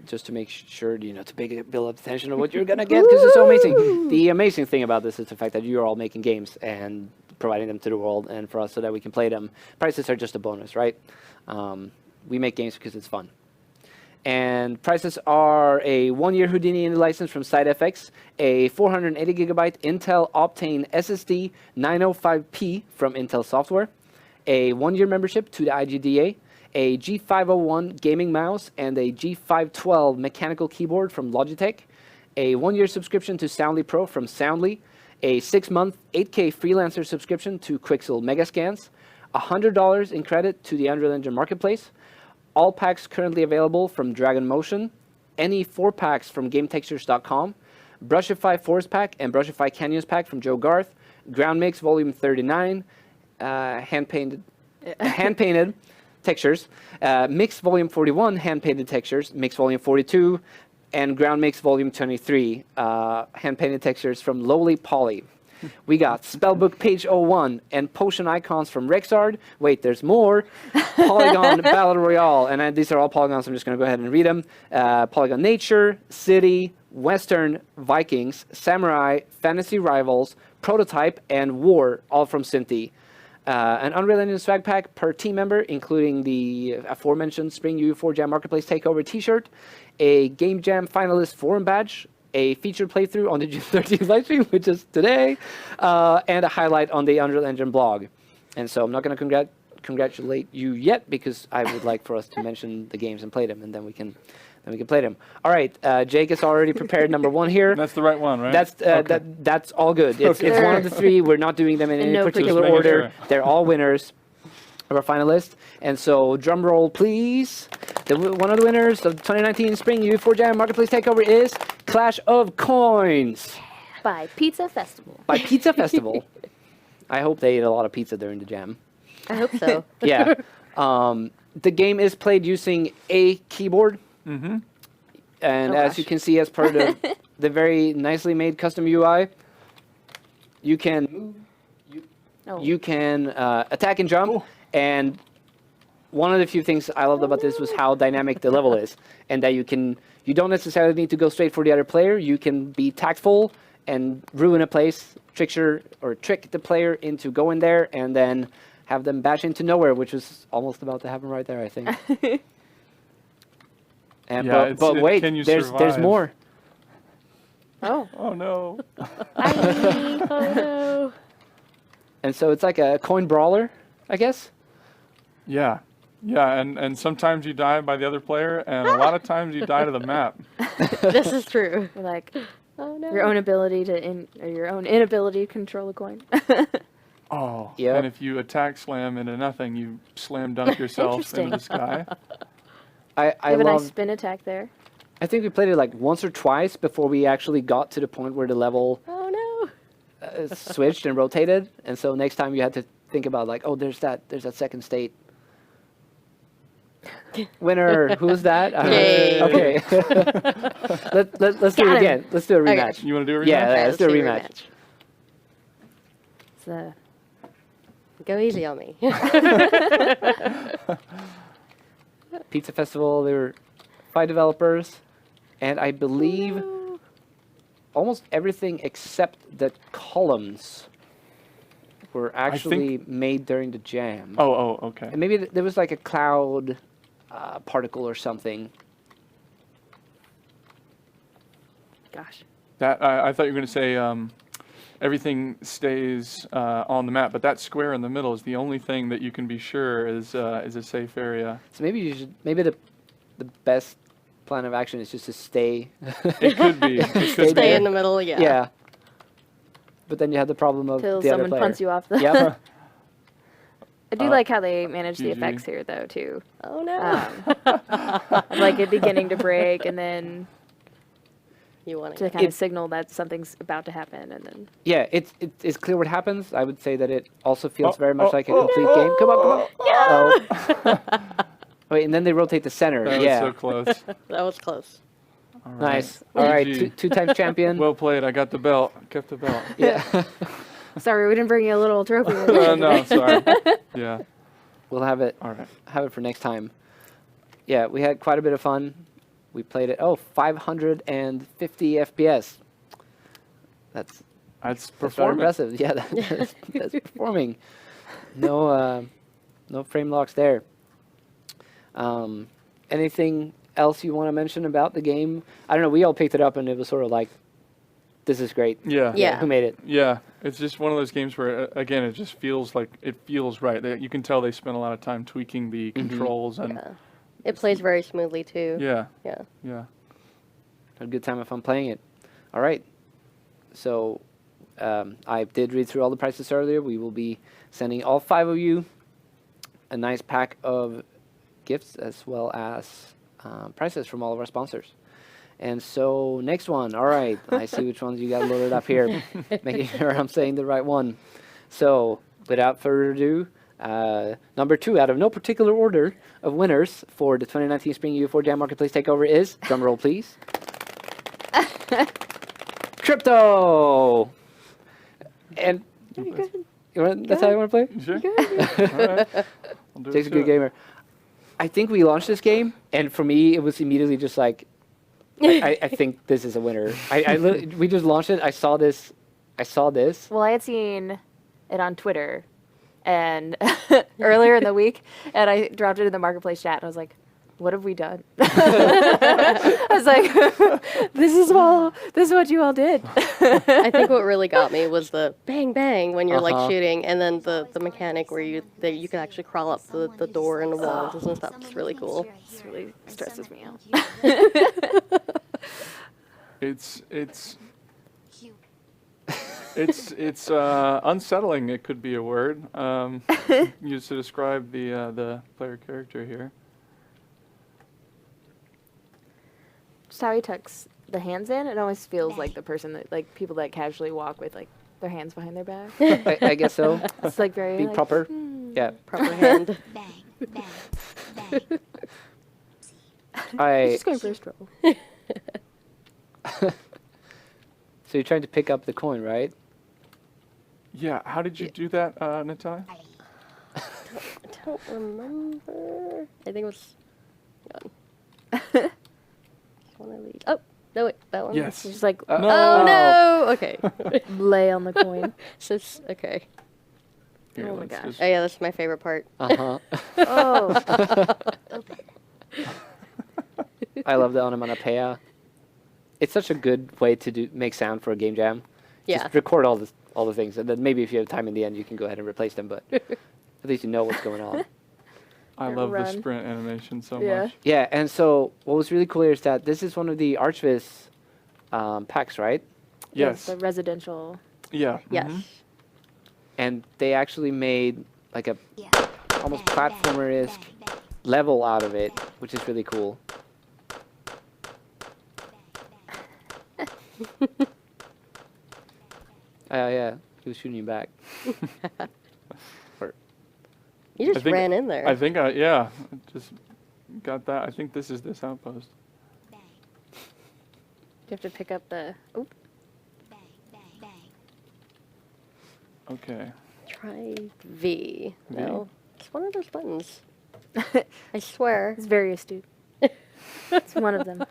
just to make sure, to build up the tension of what you're going to get, because it's so amazing. The amazing thing about this is the fact that you're all making games and providing them to the world and for us so that we can play them. Prices are just a bonus, right? We make games because it's fun. And prices are a 1-year Houdini license from SideFX, a 480 gigabyte Intel Optane SSD 905p from Intel Software, a 1-year membership to the IGDA, a G501 gaming mouse, and a G512 mechanical keyboard from Logitech, a 1-year subscription to Soundly Pro from Soundly, a 6-month 8K freelancer subscription to Quixel Megascans, $100 in credit to the Unreal Engine Marketplace, all packs currently available from Dragon Motion, any 4 packs from GameTextures.com, Brushify Forest Pack and Brushify Canyons Pack from Joe Garth, Ground Mix Volume 39, hand-painted textures, Mix Volume 41, hand-painted textures, Mix Volume 42, and Ground Mix Volume 23, hand-painted textures from Lowly Poly. We got Spellbook Page 01 and Potion Icons from Rexard. Wait, there's more. Polygon Battle Royale. And these are all polygons. I'm just going to go ahead and read them. Polygon Nature, City, Western, Vikings, Samurai, Fantasy Rivals, Prototype, and War, all from Cinti. An Unreal Engine swag pack per team member, including the aforementioned Spring U4 Jam Marketplace Takeover t-shirt, a Game Jam Finalist Forum badge, a featured playthrough on the June 13th livestream, which is today, and a highlight on the Unreal Engine blog. And so I'm not going to congratulate you yet, because I would like for us to mention the games and play them, and then we can play them. All right, Jake has already prepared number 1 here. That's the right one, right? That's okay. That's all good. It's one of the 3. We're not doing them in any no particular order. Sure. They're all winners of our finalists. And so, drum roll, please. One of the winners of 2019 Spring U4 Jam Marketplace Takeover is Clash of Coins By Pizza Festival. By Pizza Festival. I hope they ate a lot of pizza during the jam. I hope so. Yeah. The game is played using a keyboard. Mm-hmm. And as you can see, as part of the very nicely made custom UI, you can move, you can attack and jump. Cool. And one of the few things I loved about this was how dynamic the level is, and that you don't necessarily need to go straight for the other player. You can be tactful and ruin a place, trick the player into going there, and then have them bash into nowhere, which was almost about to happen right there, I think. And yeah, but wait, there's more. Oh. Oh no. Oh no. And so it's like a coin brawler, I guess. Yeah. Yeah, and sometimes you die by the other player, and a lot of times you die to the map. This is true. You're like, Oh no. your own ability or your own inability to control a coin. Oh. Yep. And if you attack slam into nothing, you slam dunk yourself into the sky. I have a nice spin attack there. I think we played it like once or twice before we actually got to the point where the level Oh no. switched and rotated. And so next time you had to think about like, oh, there's that second state. Winner, who's that? Yay. Okay. Let's do it again. Let's do a rematch. Okay. You want to do a rematch? Yeah, Okay, let's do a rematch. So, Go easy on me. Pizza Festival, they were 5 developers, and I believe almost everything except the columns were actually made during the jam. Oh, okay. And maybe there was like a cloud particle or something. gosh. That I thought you were going to say everything stays on the map, but that square in the middle is the only thing that you can be sure is a safe area. So maybe the best plan of action is just to stay. It could be. It could Stay be. Stay in the middle, yeah. Yeah. But then you have the problem of Till the other someone player. punts you off the. Yep. I do like how they manage the GG. effects here, though, too. Oh no. Like it beginning to break, and then you want to to kind of signal that something's about to happen, and then Yeah, it's clear what happens. I would say that it also feels Oh, very much oh, like a oh, complete game. Come on, come on. Oh. Wait, and then they rotate the center. That yeah. was so close. That was close. All right. Nice. All right, GG. two times champion. Well played. I got the belt. Kept the belt. Yeah. sorry, we didn't bring you a little trophy. with us No, today. sorry. Yeah. We'll have it All right. for next time. Yeah, we had quite a bit of fun. We played it. 550 FPS. That's That's rather performance. impressive. Yeah, that's performing. No frame locks there. Anything else you want to mention about the game? I don't know. We all picked it up and it was sort of like, this is great. Yeah. Yeah. Who made it? Yeah. It's just one of those games where, again, it just feels like it feels right. You can tell they spent a lot of time tweaking the controls and Yeah. It plays very smoothly too. yeah, Yeah. yeah. Had a good time of fun playing it. All right. So I did read through all the prices earlier. We will be sending all 5 of you a nice pack of gifts as well as prices from all of our sponsors. And so next one. All right. I see which ones you got loaded up here. Making sure I'm saying the right one. So without further ado, number 2 out of no particular order of winners for the 2019 Spring U4 Jam Marketplace Takeover is, drum roll please, Crypto! And that's how you want to play? Sure. All right. I'll do Jake's a it good to it. gamer. I think we launched this game, and for me, it was immediately just like, I think this is a winner. We just launched it. I saw this. Well, I had seen it on Twitter, and earlier in the week, and I dropped it in the marketplace chat, and I was like, "What have we done?" I was like, "This is what you all did." I think what really got me was the bang bang when you're Uh-huh. like shooting, and then the mechanic where you can actually crawl up the door and the walls and stuff. It's really cool. This really stresses me out. It's unsettling. It could be a word used to describe the player character here. Just how he tucks the hands in, it always feels like the person that, like, people that casually walk with, like, their hands behind their back. I guess so. It's like very Be like, proper. Yeah. Proper hand. Just going for a stroll. So you're trying to pick up the coin, right? Yeah. How did you do that, Natalia? I don't remember. I think it was. Hang on. One of these. Oh no! Wait, that one. Yes. Just like Oh no! Okay. lay on the coin. So it's okay. Here, Oh my let's gosh. just- Oh yeah, that's my favorite part. Uh-huh. Oh, I love the onomatopoeia. It's such a good way to make sound for a game jam. Yeah. Just record all the things, and then maybe if you have time in the end, you can go ahead and replace them. But at least you know what's going on. I Or love the run. sprint animation so Yeah. much. Yeah, and so what was really cool here is that this is one of the Archviz packs, right? Yes. The residential. Yeah. Yes. mhm. And they actually made like a almost platformer-esque level out of it, which is really cool. Yeah, he was shooting you back. You just I think- ran in there. I think I just got that. I think this is this outpost. You have to pick up the. Oh, Okay. Try V. V? No, it's one of those buttons. I swear. it's very astute. It's one of them.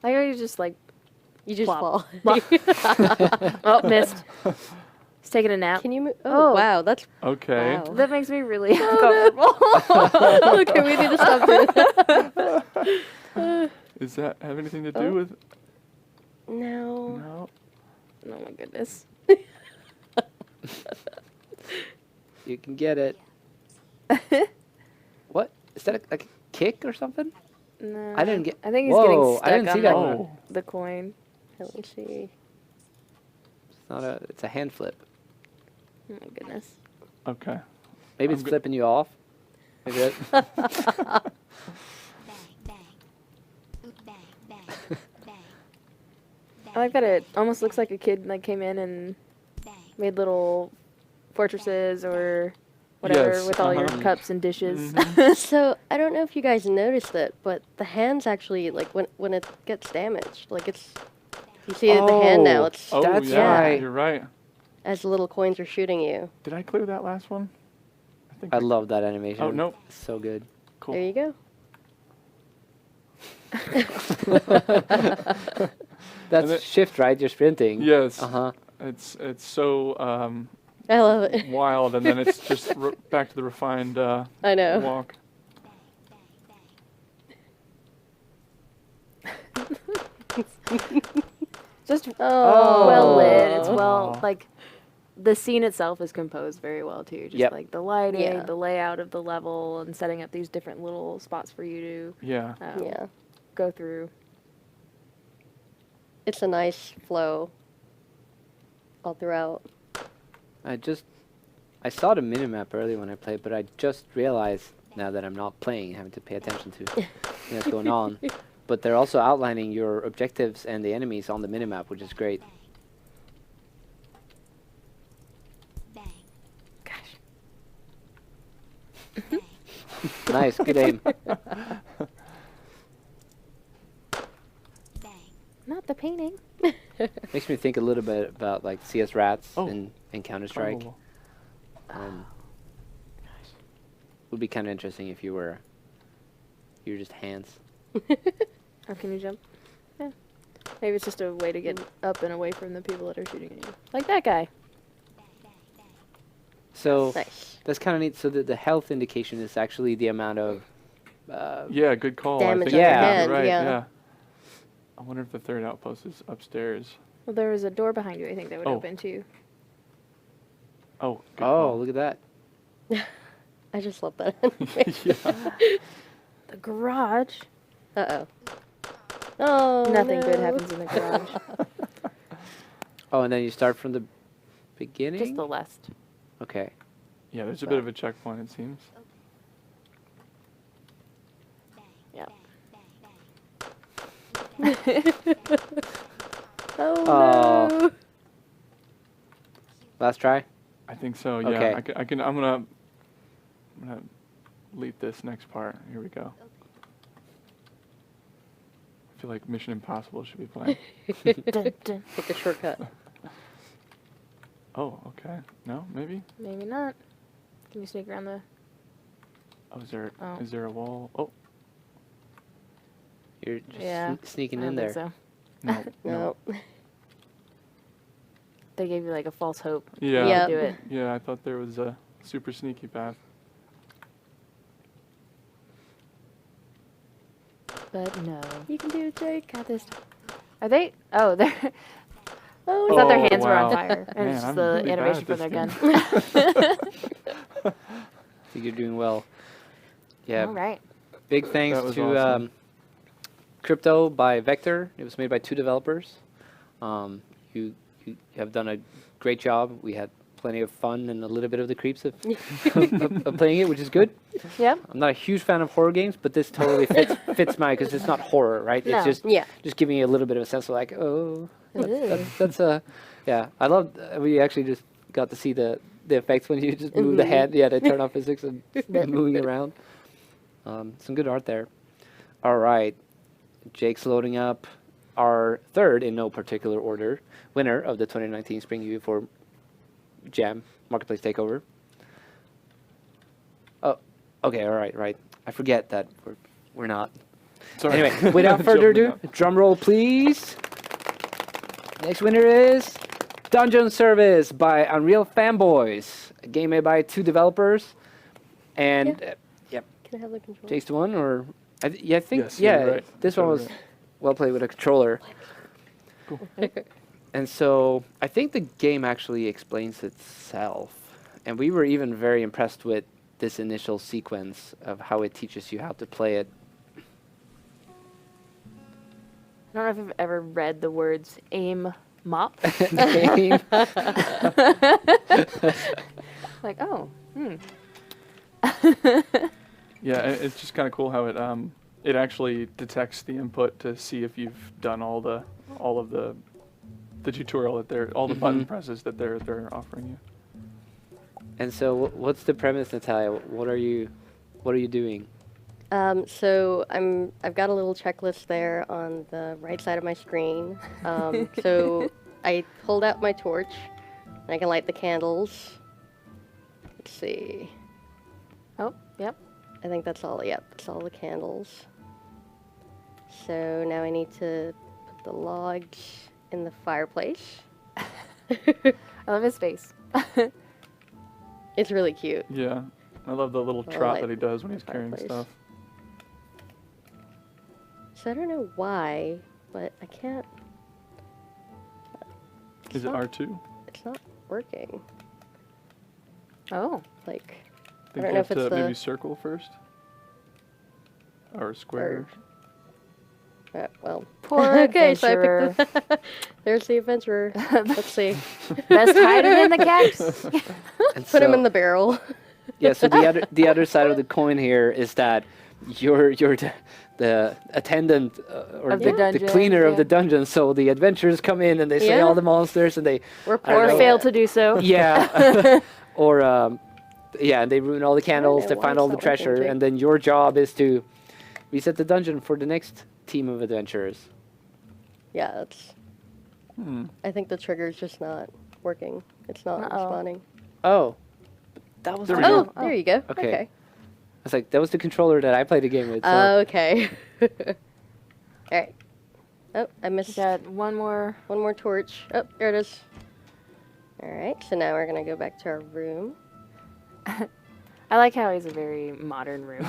I already just like. You just Plop. fall. Oh, missed. He's taking a nap. Can you move? Oh. Oh, wow, that's Okay. wow. That makes me really uncomfortable. Okay, we need to stop this. Does that have anything to do Oh. with? No. No. Oh my goodness. You can get it. What? Is that like a kick or something? No. I didn't get- I think he's Whoa, getting I stuck didn't see on that one. the coin. Let me see. It's a hand flip. Oh my goodness. Okay. Maybe I'm it's go- flipping you off. Maybe that, I like that it almost looks like a kid like came in and made little fortresses or whatever Yes, with all your uh-huh. cups and dishes. So I don't know if you guys noticed it, but the hands actually, like when it gets damaged, like it's, you see the hand now. Oh. It's Oh, That's yeah, right. you're right. as the little coins are shooting you. Did I clear that last one? I think I love that animation. Oh, nope. It's so good. Cool. There you go. That's then- shift, right? You're sprinting. Yes. Uh-huh. It's so I love it. wild, and then it's just back to the refined I know. walk. Just Oh. well lit. It's Oh. well, like, the scene itself is composed very well, too. Just, Yep. like, the lighting, Yeah. the layout of the level, and setting up these different little spots for you Yeah. to Yeah. go through. It's a nice flow all throughout. I saw the minimap earlier when I played, but I just realized now that I'm not playing, having to pay attention to what's going on. But they're also outlining your objectives and the enemies on the minimap, which is great. Gosh. Nice, good aim. Not the painting. Makes me think a little bit about like CS Rats Oh. and Counter Strike. Oh. Would be kind of interesting if you were just hands. Oh, can you jump? Yeah. Maybe it's just a way to get up and away from the people that are shooting at you. Like that guy. So Nice. that's kind of neat. So the health indication is actually the amount of Yeah, good call. Damage I think on your you're hand, right, yeah. I wonder if the third outpost is upstairs. Well, there was a door behind you, I think, that would Oh. open too. Oh, good oh, call. look at that. I just love that. Yeah. The garage. Uh-oh. Oh, Nothing good no. happens in the garage. Oh, and then you start from the beginning? Just the left. Okay. Yeah, there's a bit of a checkpoint, it seems. Yeah. Oh, Oh. no. Last try? I think so. Yeah. Okay. I'm gonna lead this next part. Here we go. I feel like Mission Impossible should be playing. Dun, dun. Take a shortcut. Oh, okay. No, maybe. Maybe not. Can you sneak around the... Oh, is Oh. there a wall? Oh, You're just Yeah. sneaking I in don't there. think so. no, No. They gave you like a false hope. Yeah. Yep. Do it. Yeah, I thought there was a super sneaky path. But no. You can do it, Jake. Got this. Are they? Oh, they're... Oh, I thought their Oh, hands were on wow. fire. And Man, it's just I'm the really bad animation at from their this gun. I think you're doing well. Yeah. All right. Big thanks That was to awesome. Crypto by Vector. It was made by 2 developers. You have done a great job. We had plenty of fun and a little bit of the creeps of, of playing it, which is good. Yeah. I'm not a huge fan of horror games, but this totally fits mine because it's not horror, right? No. It's just Yeah. giving you a little bit of a sense of like, oh, Ew. that's a, yeah. I love. We actually just got to see the effects when you just move the hand. Yeah, they turn off physics and moving around. Some good art there. All right, Jake's loading up our third, in no particular order, winner of the 2019 Spring UE4 Jam Marketplace Takeover. Oh, okay, all right, right. I forget that we're not. Sorry. Anyway, without further ado, Jumping up. drum roll, please. Next winner is Dungeon Service by Unreal Fanboys, a game made by 2 developers. And yep, Can I have the control? Jake's the one, or I think Yes, you're right. this You're one was right. well played with a controller. Cool. And so I think the game actually explains itself. And we were even very impressed with this initial sequence of how it teaches you how to play it. I don't know if I've ever read the words aim mop. Game. Like, oh, Yeah, it's just kind of cool how it actually detects the input to see if you've done all of the the tutorial that they're all the button presses that they're offering you. And so, what's the premise, Natalia? What are you doing? So I've got a little checklist there on the right side of my screen. So I pulled out my torch, and I can light the candles. Let's see. Oh, yep. I think that's all. Yep, that's all the candles. So now I need to put the logs in the fireplace. I love his face. It's really cute. Yeah, I love the little I trot like that he does when he's carrying fireplace. stuff. So I don't know why, but I can't. Is it R2? It's not working. Oh. Like, I think don't you know have if it's to maybe the- circle first, or square. well. Poor Okay, so I adventurer. picked the There's the adventurer. Let's see. Best hide him in the cactus. And Put him so- in the barrel. Yeah, so the other side of the coin here is that you're the attendant or Of the the dungeon, cleaner of yeah. the dungeon. So the adventurers come in and they slay Yeah. all the monsters and they We're I don't Or know. fail to do so. yeah, or yeah, and they ruin all the candles know to why find it's all the not working, treasure, Jake. and then your job is to reset the dungeon for the next team of adventurers. Yeah, that's. I think the trigger's just not working. It's not Uh-oh. responding. Oh, that was There the we Oh, go. there you go. Okay. Okay. I was like, that was the controller that I played the game with. So. Okay. All right. Oh, I We missed got one more. one more torch. Oh, there it is. All right. So now we're gonna go back to our room. I like how he's a very modern room.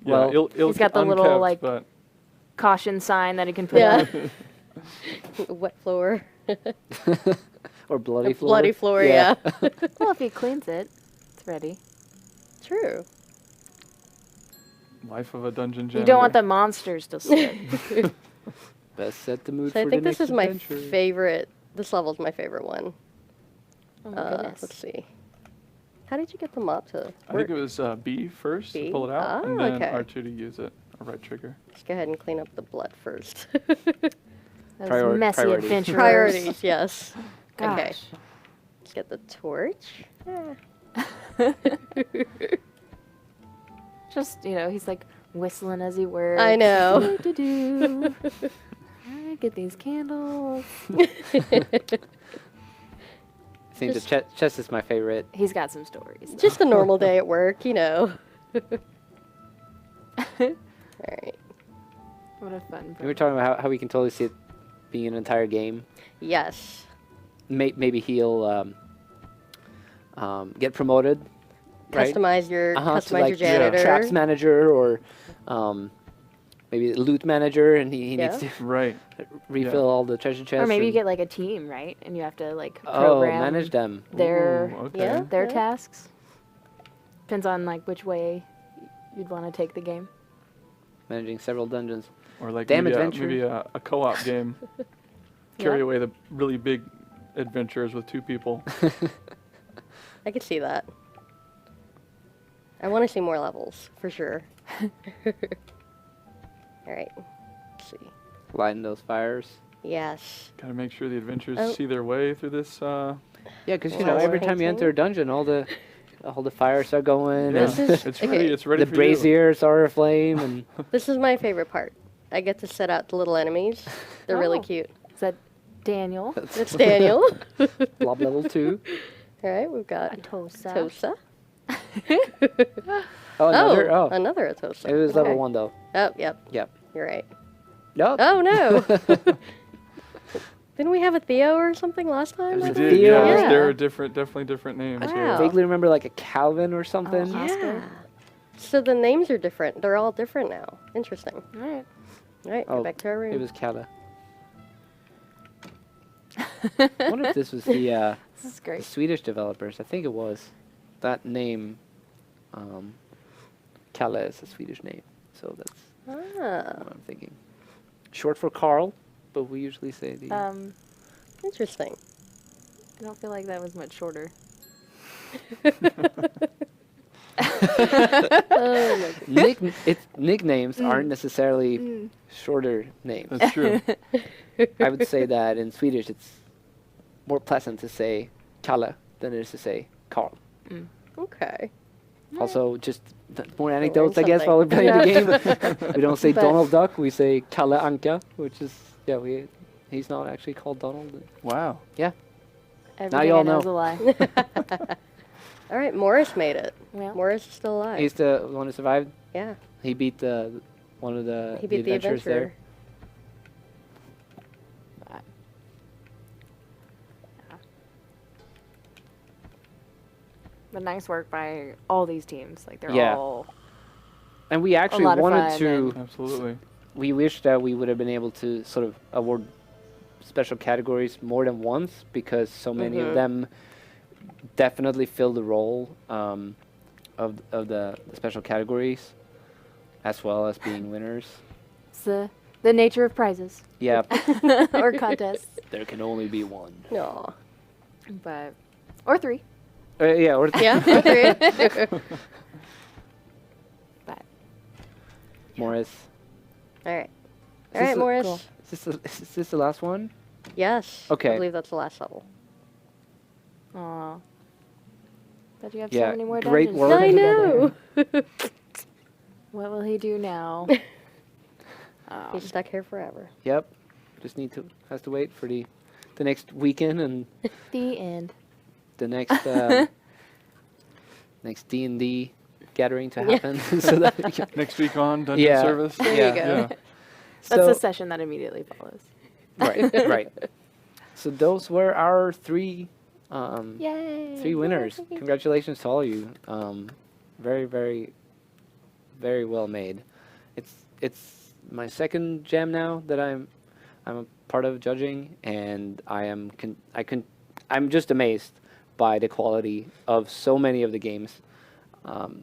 Well, ill he's got the little, unkept, like, but Caution sign that he can put Yeah. on. Wet floor. or bloody floor. Bloody floor. Yeah. Well, if he cleans it, it's ready. True. life of a dungeon janitor. You don't want the monsters to slip. Best set the mood So I for think the this next is my adventure. favorite. This level's my favorite one. Oh my goodness. Let's see. How did you get the mop to I work? think it was B first B? to pull it out, and Ah, then okay. R2 to use it, or right trigger. Let's go ahead and clean up the blood first. Those messy priorities. adventurers. Priorities, yes. Gosh. Okay. Let's get the torch. Just, he's like whistling as he works. I know. Do-do-do. Alright, get these candles. I think the chest is my favorite. He's got some stories. though. Just a normal day at work, All right. What a fun We were talking about how we can totally see it being an entire game. Yes. Maybe he'll get promoted, right? Customize your To customize like your janitor. traps manager or maybe loot manager, and he needs Yeah. to Right. refill all the treasure chests. Or maybe you and- get like a team, right? And you have to like oh, program manage them. their Ooh, okay. Yeah. their tasks. Depends on like which way you'd want to take the game. Managing several dungeons. Or like Damn maybe, adventure. maybe a co-op game. Carry Yeah. away the really big adventures with 2 people. I could see that. I want to see more levels, for sure. All right. Let's see. Lighting those fires. Yes. Gotta make sure the adventurers Oh. see their way through this. Yeah, because Well, every time you painting. enter a dungeon, all the fires are going, Yeah, and This is- it's okay. ready. It's ready the for braziers are aflame, and This is my favorite part. I get to set out the little enemies. They're really Oh. cute. Is that Daniel? That's Daniel. blob level 2. All right, we've got Atosa. Tosa. Oh, another. Oh, another Atosa. it was Okay. level 1 though. Oh, yep. Yep. You're right. No. Oh, no. Didn't we have a Theo or something last time? It was I a We think? did. Theo. Yeah, Yeah. there are definitely different names Wow. here. Vaguely remember like a Calvin or something. Oh, Oscar. Yeah. So the names are different. They're all different now. Interesting. All right. All right, Oh, go back to our room. It was Calla. I wonder if this was the This is the great. Swedish developers. I think it was. That name, Kalle is a Swedish name, so that's Ah, what I'm thinking. Short for Carl, but we usually say the. interesting. I don't feel like that was much shorter. Oh my God. Nicknames aren't necessarily shorter names. That's true. I would say that in Swedish it's more pleasant to say Kalle than it is to say Carl. Okay. Also, just more learn anecdotes, I guess, while we're playing Yeah. the game. We don't say But- Donald Duck, we say Kalle Anka, which is, he's not actually called Donald. Wow. Everything y'all I know is know. a lie. All right, Morris made it. Well, Morris is still alive. He's the one who survived. Yeah, He beat one of the he beat the adventurers adventurer. but nice work by all these teams. Like they're Yeah. all And we actually lot of wanted fun to. Absolutely. We wish that we would have been able to sort of award special categories more than once because so many of them definitely fill the role of the special categories as well as being winners. it's the nature of prizes Yeah, or contests, there can only be one. No. but or three. Yeah, or Yeah. Okay. But Morris. All right. Is All right, this a- Morris. cool. Is this the last one? Yes. Okay. I believe that's the last level. aw, bet you have Yeah, so many more great dungeons. work. I know. What will he do now? He's stuck here forever. Yep. Just has to wait for the next weekend and The end. the next next D&D gathering to happen. So that we can, Next week on Dungeon Yeah. Service. There Yeah. you go. Yeah. That's so, the session that immediately follows. right, right. So those were our three Yay! three winners. Congratulations to all of you. Very, very, very well made. It's my second jam now that I'm a part of judging, and I'm just amazed by the quality of so many of the games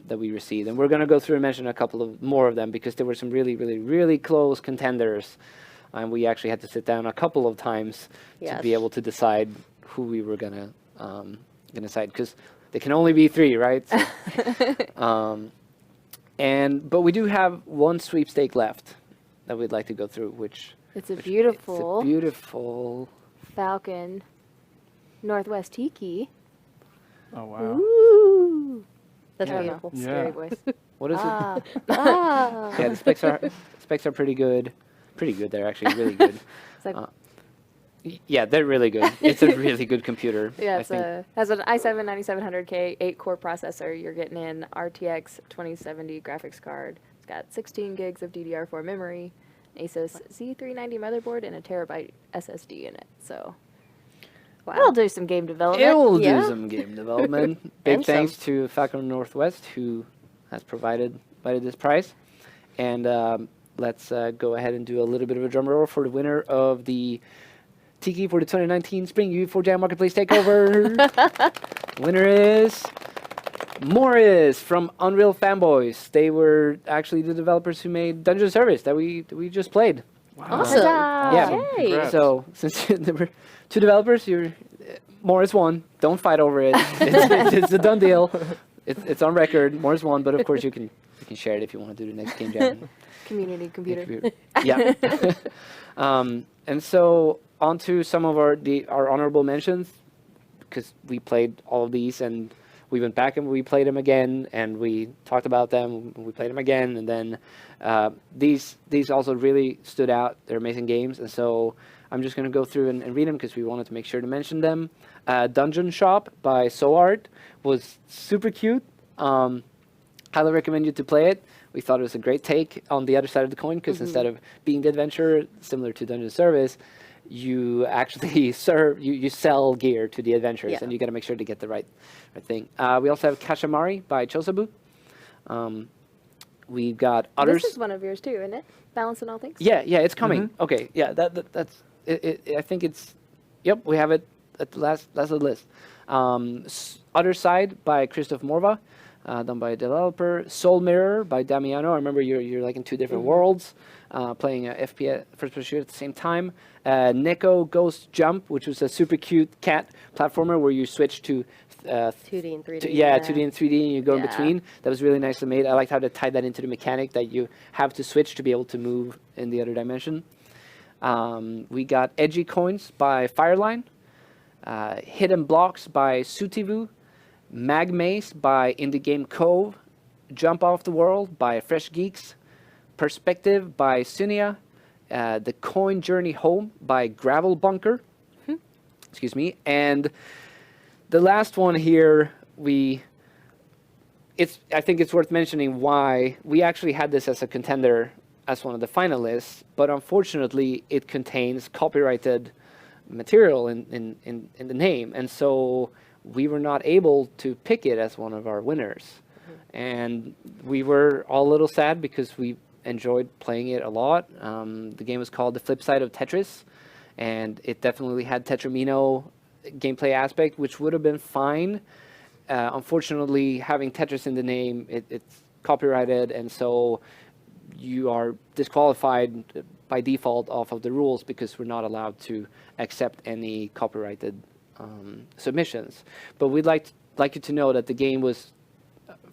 that we received. And we're gonna go through and mention a couple of more of them because there were some really, really, really close contenders, and we actually had to sit down a couple of times to be Yes. able to decide who we were gonna decide because there can only be three, right? So, but we do have one sweepstake left that we'd like to go through, which It's a it's beautiful a beautiful. Falcon Northwest Tiki. Oh wow. Ooh. That's I don't know. beautiful. Yeah. Scary voice. What is Ah. Ah. it? Yeah, the specs are pretty good. Pretty good. They're actually really good. It's like, Yeah, they're really good. It's a really good computer. yeah, I it's think. has an i7 9700K 8-core processor. You're getting in RTX 2070 graphics card. It's got 16 gigs of DDR4 memory, Asus Z390 motherboard, and a terabyte SSD in it. So we'll do some game development. It will Yeah. do some game development. Big And thanks some. to Falcon Northwest who has provided this prize. And let's go ahead and do a little bit of a drum roll for the winner of the Tiki for the 2019 Spring U4 Jam Marketplace Takeover. Winner is Morris from Unreal Fanboys. They were actually the developers who made Dungeon Service that we just played. Awesome. Yeah. Yay. Congrats. So since there were two developers, Morris won. Don't fight over it. It's a done deal. It's on record. Morris won, but of course you can share it if you want to do the next game jam. Community computer. Yeah. And so on to some of our honorable mentions, because we played all of these and we went back and we played them again and we talked about them. We played them again, and then these also really stood out. They're amazing games, and so I'm just going to go through and read them because we wanted to make sure to mention them. Dungeon Shop by SoArt was super cute. Highly recommend you to play it. We thought it was a great take on the other side of the coin because instead of being the adventurer, similar to Dungeon Service, you actually you sell gear to the adventurers, Yeah. and you got to make sure to get the right thing. We also have Kashamari by Chosabu. We've got others. This is one of yours too, isn't it? Balancing all things. Yeah, it's coming. Okay, yeah, that's it. I think it's. Yep, we have it at the last of the list. Other Side by Christoph Morva, done by a developer. Soul Mirror by Damiano. I remember you're like in two different worlds, playing a FPS first-person shooter at the same time. Neko Ghost Jump, which was a super cute cat platformer where you switch to 2D and 3D. yeah, 2D and 3D, and you go in Yeah. between. That was really nicely made. I liked how they tied that into the mechanic that you have to switch to be able to move in the other dimension. We got Edgy Coins by Fireline, Hidden Blocks by Sutivu, Mag Maze by Indie Game Cove, Jump Off the World by Fresh Geeks, Perspective by Cynia, The Coin Journey Home by Gravel Bunker, excuse me, and the last one here, I think it's worth mentioning why we actually had this as a contender as one of the finalists, but unfortunately it contains copyrighted material in the name, and so we were not able to pick it as one of our winners. And we were all a little sad because we enjoyed playing it a lot. The game was called The Flip Side of Tetris, and it definitely had Tetramino gameplay aspect, which would have been fine. Unfortunately, having Tetris in the name, it's copyrighted, and so you are disqualified by default off of the rules because we're not allowed to accept any copyrighted submissions. But we'd like you to know that the game was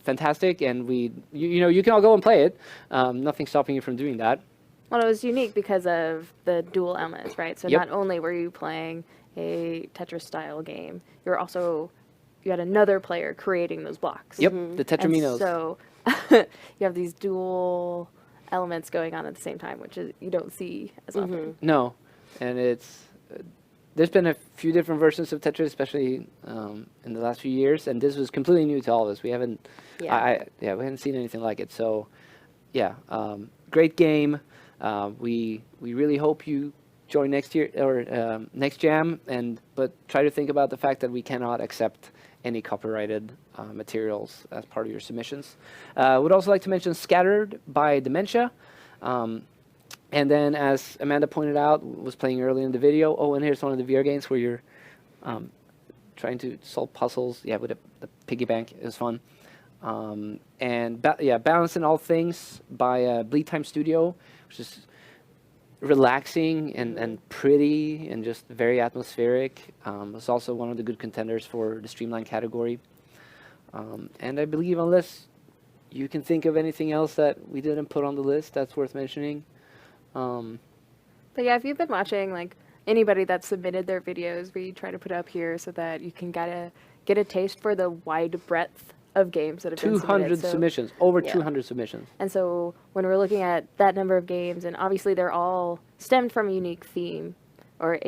fantastic, and you can all go and play it. Nothing's stopping you from doing that. Well, it was unique because of the dual elements, right? So Yep. not only were you playing a Tetris-style game, you had another player creating those blocks. Yep, the And Tetraminos. so you have these dual elements going on at the same time, which you don't see as often. No, and there's been a few different versions of Tetris, especially in the last few years, and this was completely new to all of us. We haven't, we hadn't seen anything like it. So, yeah, great game. We really hope you join next year or next jam, but try to think about the fact that we cannot accept any copyrighted materials as part of your submissions. Would also like to mention Scattered by Dementia. And then, as Amanda pointed out, was playing early in the video. Oh, and here's one of the VR games where you're trying to solve puzzles. Yeah, with the piggy bank. It was fun. And Balance in All Things by Bleed Time Studio, which is relaxing and pretty and just very atmospheric. It's also one of the good contenders for the Streamlined category. And I believe, unless you can think of anything else that we didn't put on the list that's worth mentioning. But yeah, if you've been watching, like, anybody that submitted their videos, we try to put up here so that you can get a taste for the wide breadth of games that have been 200 submitted. submissions, over 200 submissions. And so when we're looking at that number of games, and obviously they're all stemmed from a unique theme or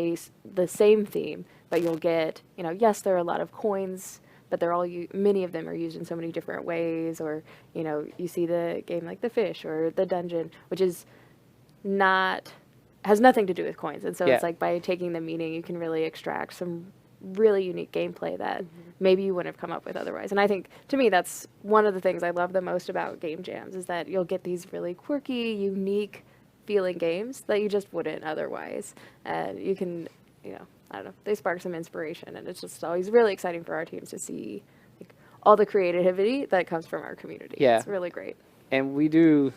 the same theme, but you'll get, yes, there are a lot of coins, but they're all many of them are used in so many different ways. Or, you see the game like the fish or the dungeon, which is has nothing to do with coins. And so it's like by taking the meaning, you can really extract some really unique gameplay that maybe you wouldn't have come up with otherwise. And I think, to me, that's one of the things I love the most about game jams, is that you'll get these really quirky, unique feeling games that you just wouldn't otherwise. And you can, I don't know, they spark some inspiration, and it's just always really exciting for our teams to see all the creativity that comes from our community. Yeah. It's really great. And we do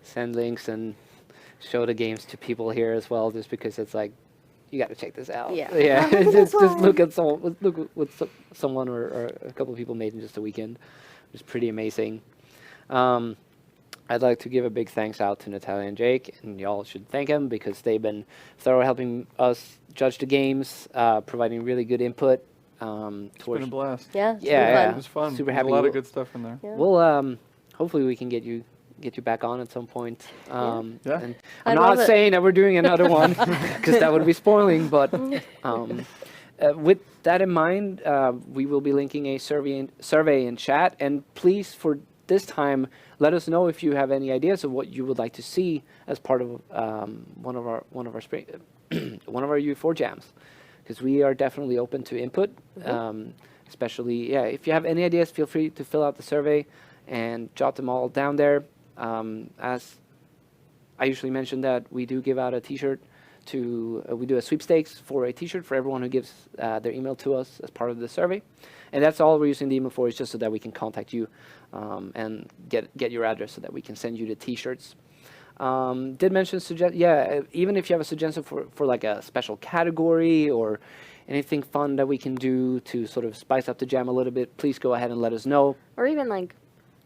send links and show the games to people here as well, just because it's like, you got to check this out. Yeah. just look at what someone or a couple of people made in just a weekend. It was pretty amazing. I'd like to give a big thanks out to Natalia and Jake, and y'all should thank them because they've been thorough helping us judge the games, providing really good input. It's been a blast. Yeah, it's been Yeah. fun. It was fun. Super There's happy a lot we'll- of good stuff in there. Yeah. Well, hopefully we can get you back on at some point. Yeah. And I'd I'm not love it. saying that we're doing another one because that would be spoiling, but with that in mind, we will be linking a survey in chat, and please, for this time, let us know if you have any ideas of what you would like to see as part of one of our U4 jams, because we are definitely open to input. Especially, if you have any ideas, feel free to fill out the survey and jot them all down there. As I usually mention, that we do give out a T-shirt we do a sweepstakes for a T-shirt for everyone who gives their email to us as part of the survey, and that's all we're using the email for, is just so that we can contact you and get your address so that we can send you the T-shirts. Did mention even if you have a suggestion for like a special category, or anything fun that we can do to sort of spice up the jam a little bit, please go ahead and let us know. Or even like,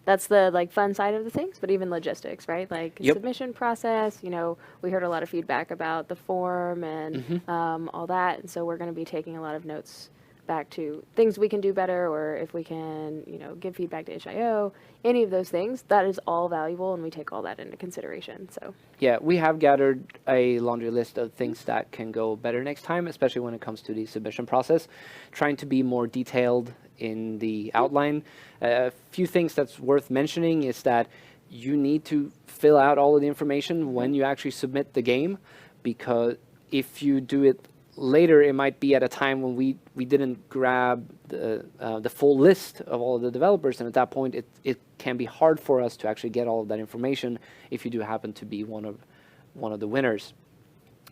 that's the like fun side of the things, but even logistics, right? Like submission process, you know, we heard a lot of feedback about the form and all that. And so we're going to be taking a lot of notes back to things we can do better, or if we can, you know, give feedback to HIO, any of those things, that is all valuable, and we take all that into consideration. So yeah, we have gathered a laundry list of things that can go better next time, especially when it comes to the submission process, trying to be more detailed in the outline. A few things that's worth mentioning is that you need to fill out all of the information when you actually submit the game, because if you do it later, it might be at a time when we didn't grab the full list of all of the developers, and at that point it can be hard for us to actually get all of that information if you do happen to be one of the winners.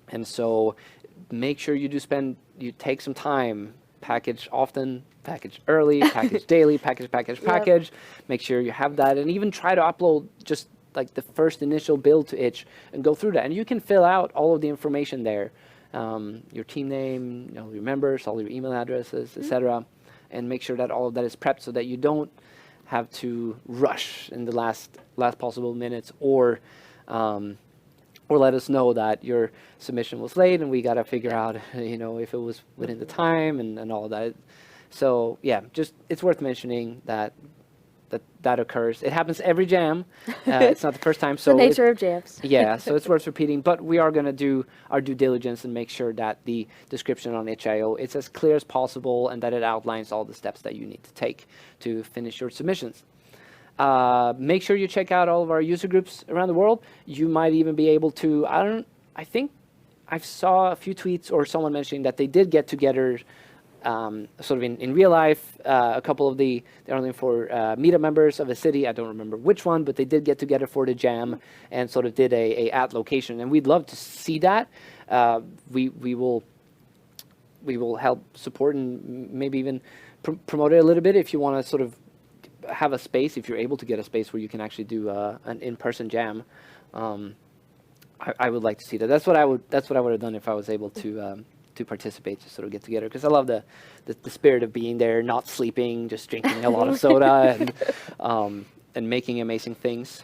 And so make sure you take some time, package often, package early, package daily, package. Make sure you have that, and even try to upload just like the first initial build to itch and go through that, and you can fill out all of the information there. Your team name, you know, your members, all your email addresses, etc., and make sure that all of that is prepped so that you don't have to rush in the last possible minutes, or let us know that your submission was late and we got to figure out, you know, if it was within the time and all of that. So yeah, just it's worth mentioning that occurs. It happens every jam. It's not the first time. So the nature of jams. Yeah, so it's worth repeating. But we are going to do our due diligence and make sure that the description on HIO is as clear as possible, and that it outlines all the steps that you need to take to finish your submissions. Make sure you check out all of our user groups around the world. You might even be able to, I think I saw a few tweets or someone mentioning that they did get together sort of in real life. A couple of they're only for meetup members of a city. I don't remember which one, but they did get together for the jam and sort of did a at location. And we'd love to see that. We will help support and maybe even promote it a little bit if you want to sort of have a space, if you're able to get a space where you can actually do an in-person jam. I would like to see that. That's what I would have done if I was able to participate, to sort of get together, because I love the spirit of being there, not sleeping, just drinking a lot of soda and making amazing things.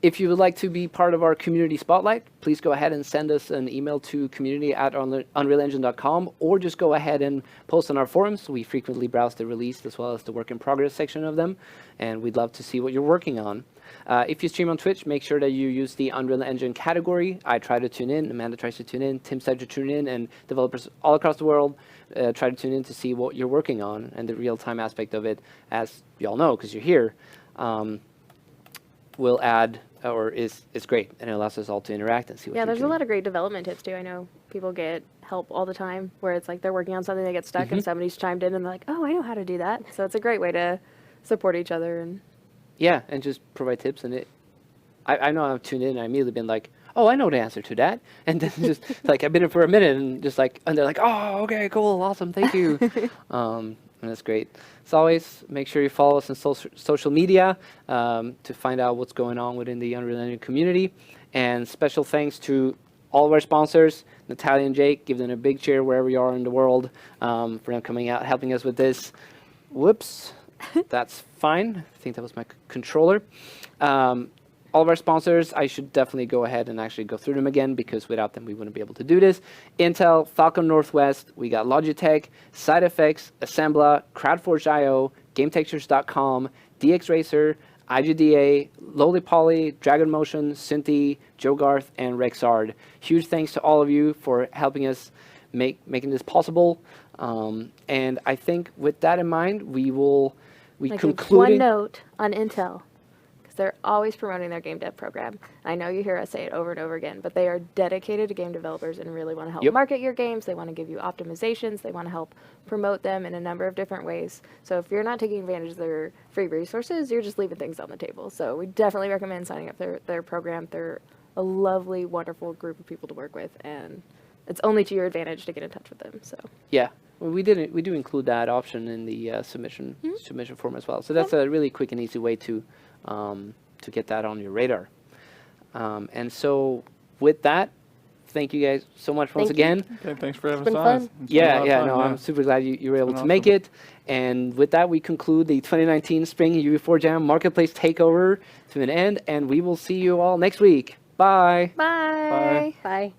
If you would like to be part of our community spotlight, please go ahead and send us an email to community@unrealengine.com, or just go ahead and post on our forums. We frequently browse the release as well as the work in progress section of them, and we'd love to see what you're working on. If you stream on Twitch, make sure that you use the Unreal Engine category. I try to tune in, Amanda tries to tune in, Tim tries to tune in, and developers all across the world try to tune in to see what you're working on, and the real-time aspect of it, as you all know because you're here, will add, or is great, and it allows us all to interact and see what you're there's doing. a lot of great development tips too. I know people get help all the time where it's like they're working on something, they get stuck, and somebody's chimed in and they're like, oh, I know how to do that. So it's a great way to support each other. And yeah, and just provide tips. And I know I've tuned in and I immediately been like, oh, I know the answer to that. And then just like I've been in for a minute and just like, and they're like, oh, okay, cool, awesome, thank you. And that's great. As always, make sure you follow us on social media to find out what's going on within the Unreal Engine community. And special thanks to all of our sponsors, Natalia and Jake. Give them a big cheer wherever you are in the world for them coming out, helping us with this. Whoops, that's fine. I think that was my controller. All of our sponsors, I should definitely go ahead and actually go through them again, because without them we wouldn't be able to do this. Intel, Falcon Northwest, we got Logitech, SideFX, Assembla, CrowdForge.io, GameTextures.com, DxRacer, IGDA, Lollipolly, Dragon Motion, Synthi, Joe Garth, and Rexard. Huge thanks to all of you for helping us making this possible. And I think with that in mind, we conclude one note on Intel. They're always promoting their game dev program. I know you hear us say it over and over again, but they are dedicated to game developers and really want to help market your games. They want to give you optimizations. They want to help promote them in a number of different ways. So if you're not taking advantage of their free resources, you're just leaving things on the table. So we definitely recommend signing up their program. They're a lovely, wonderful group of people to work with, and it's only to your advantage to get in touch with them. So yeah. Well, we do include that option in the submission form as well. So that's a really quick and easy way to get that on your radar. And so with that, thank you guys so much once Thank you. again. Okay, thanks for having been us on. fun. It's been a lot of fun, No, yeah. I'm super glad you were able been to make awesome. it. And with that, we conclude the 2019 Spring UE4 Jam Marketplace Takeover to an end, and we will see you all next week. Bye. Bye. Bye.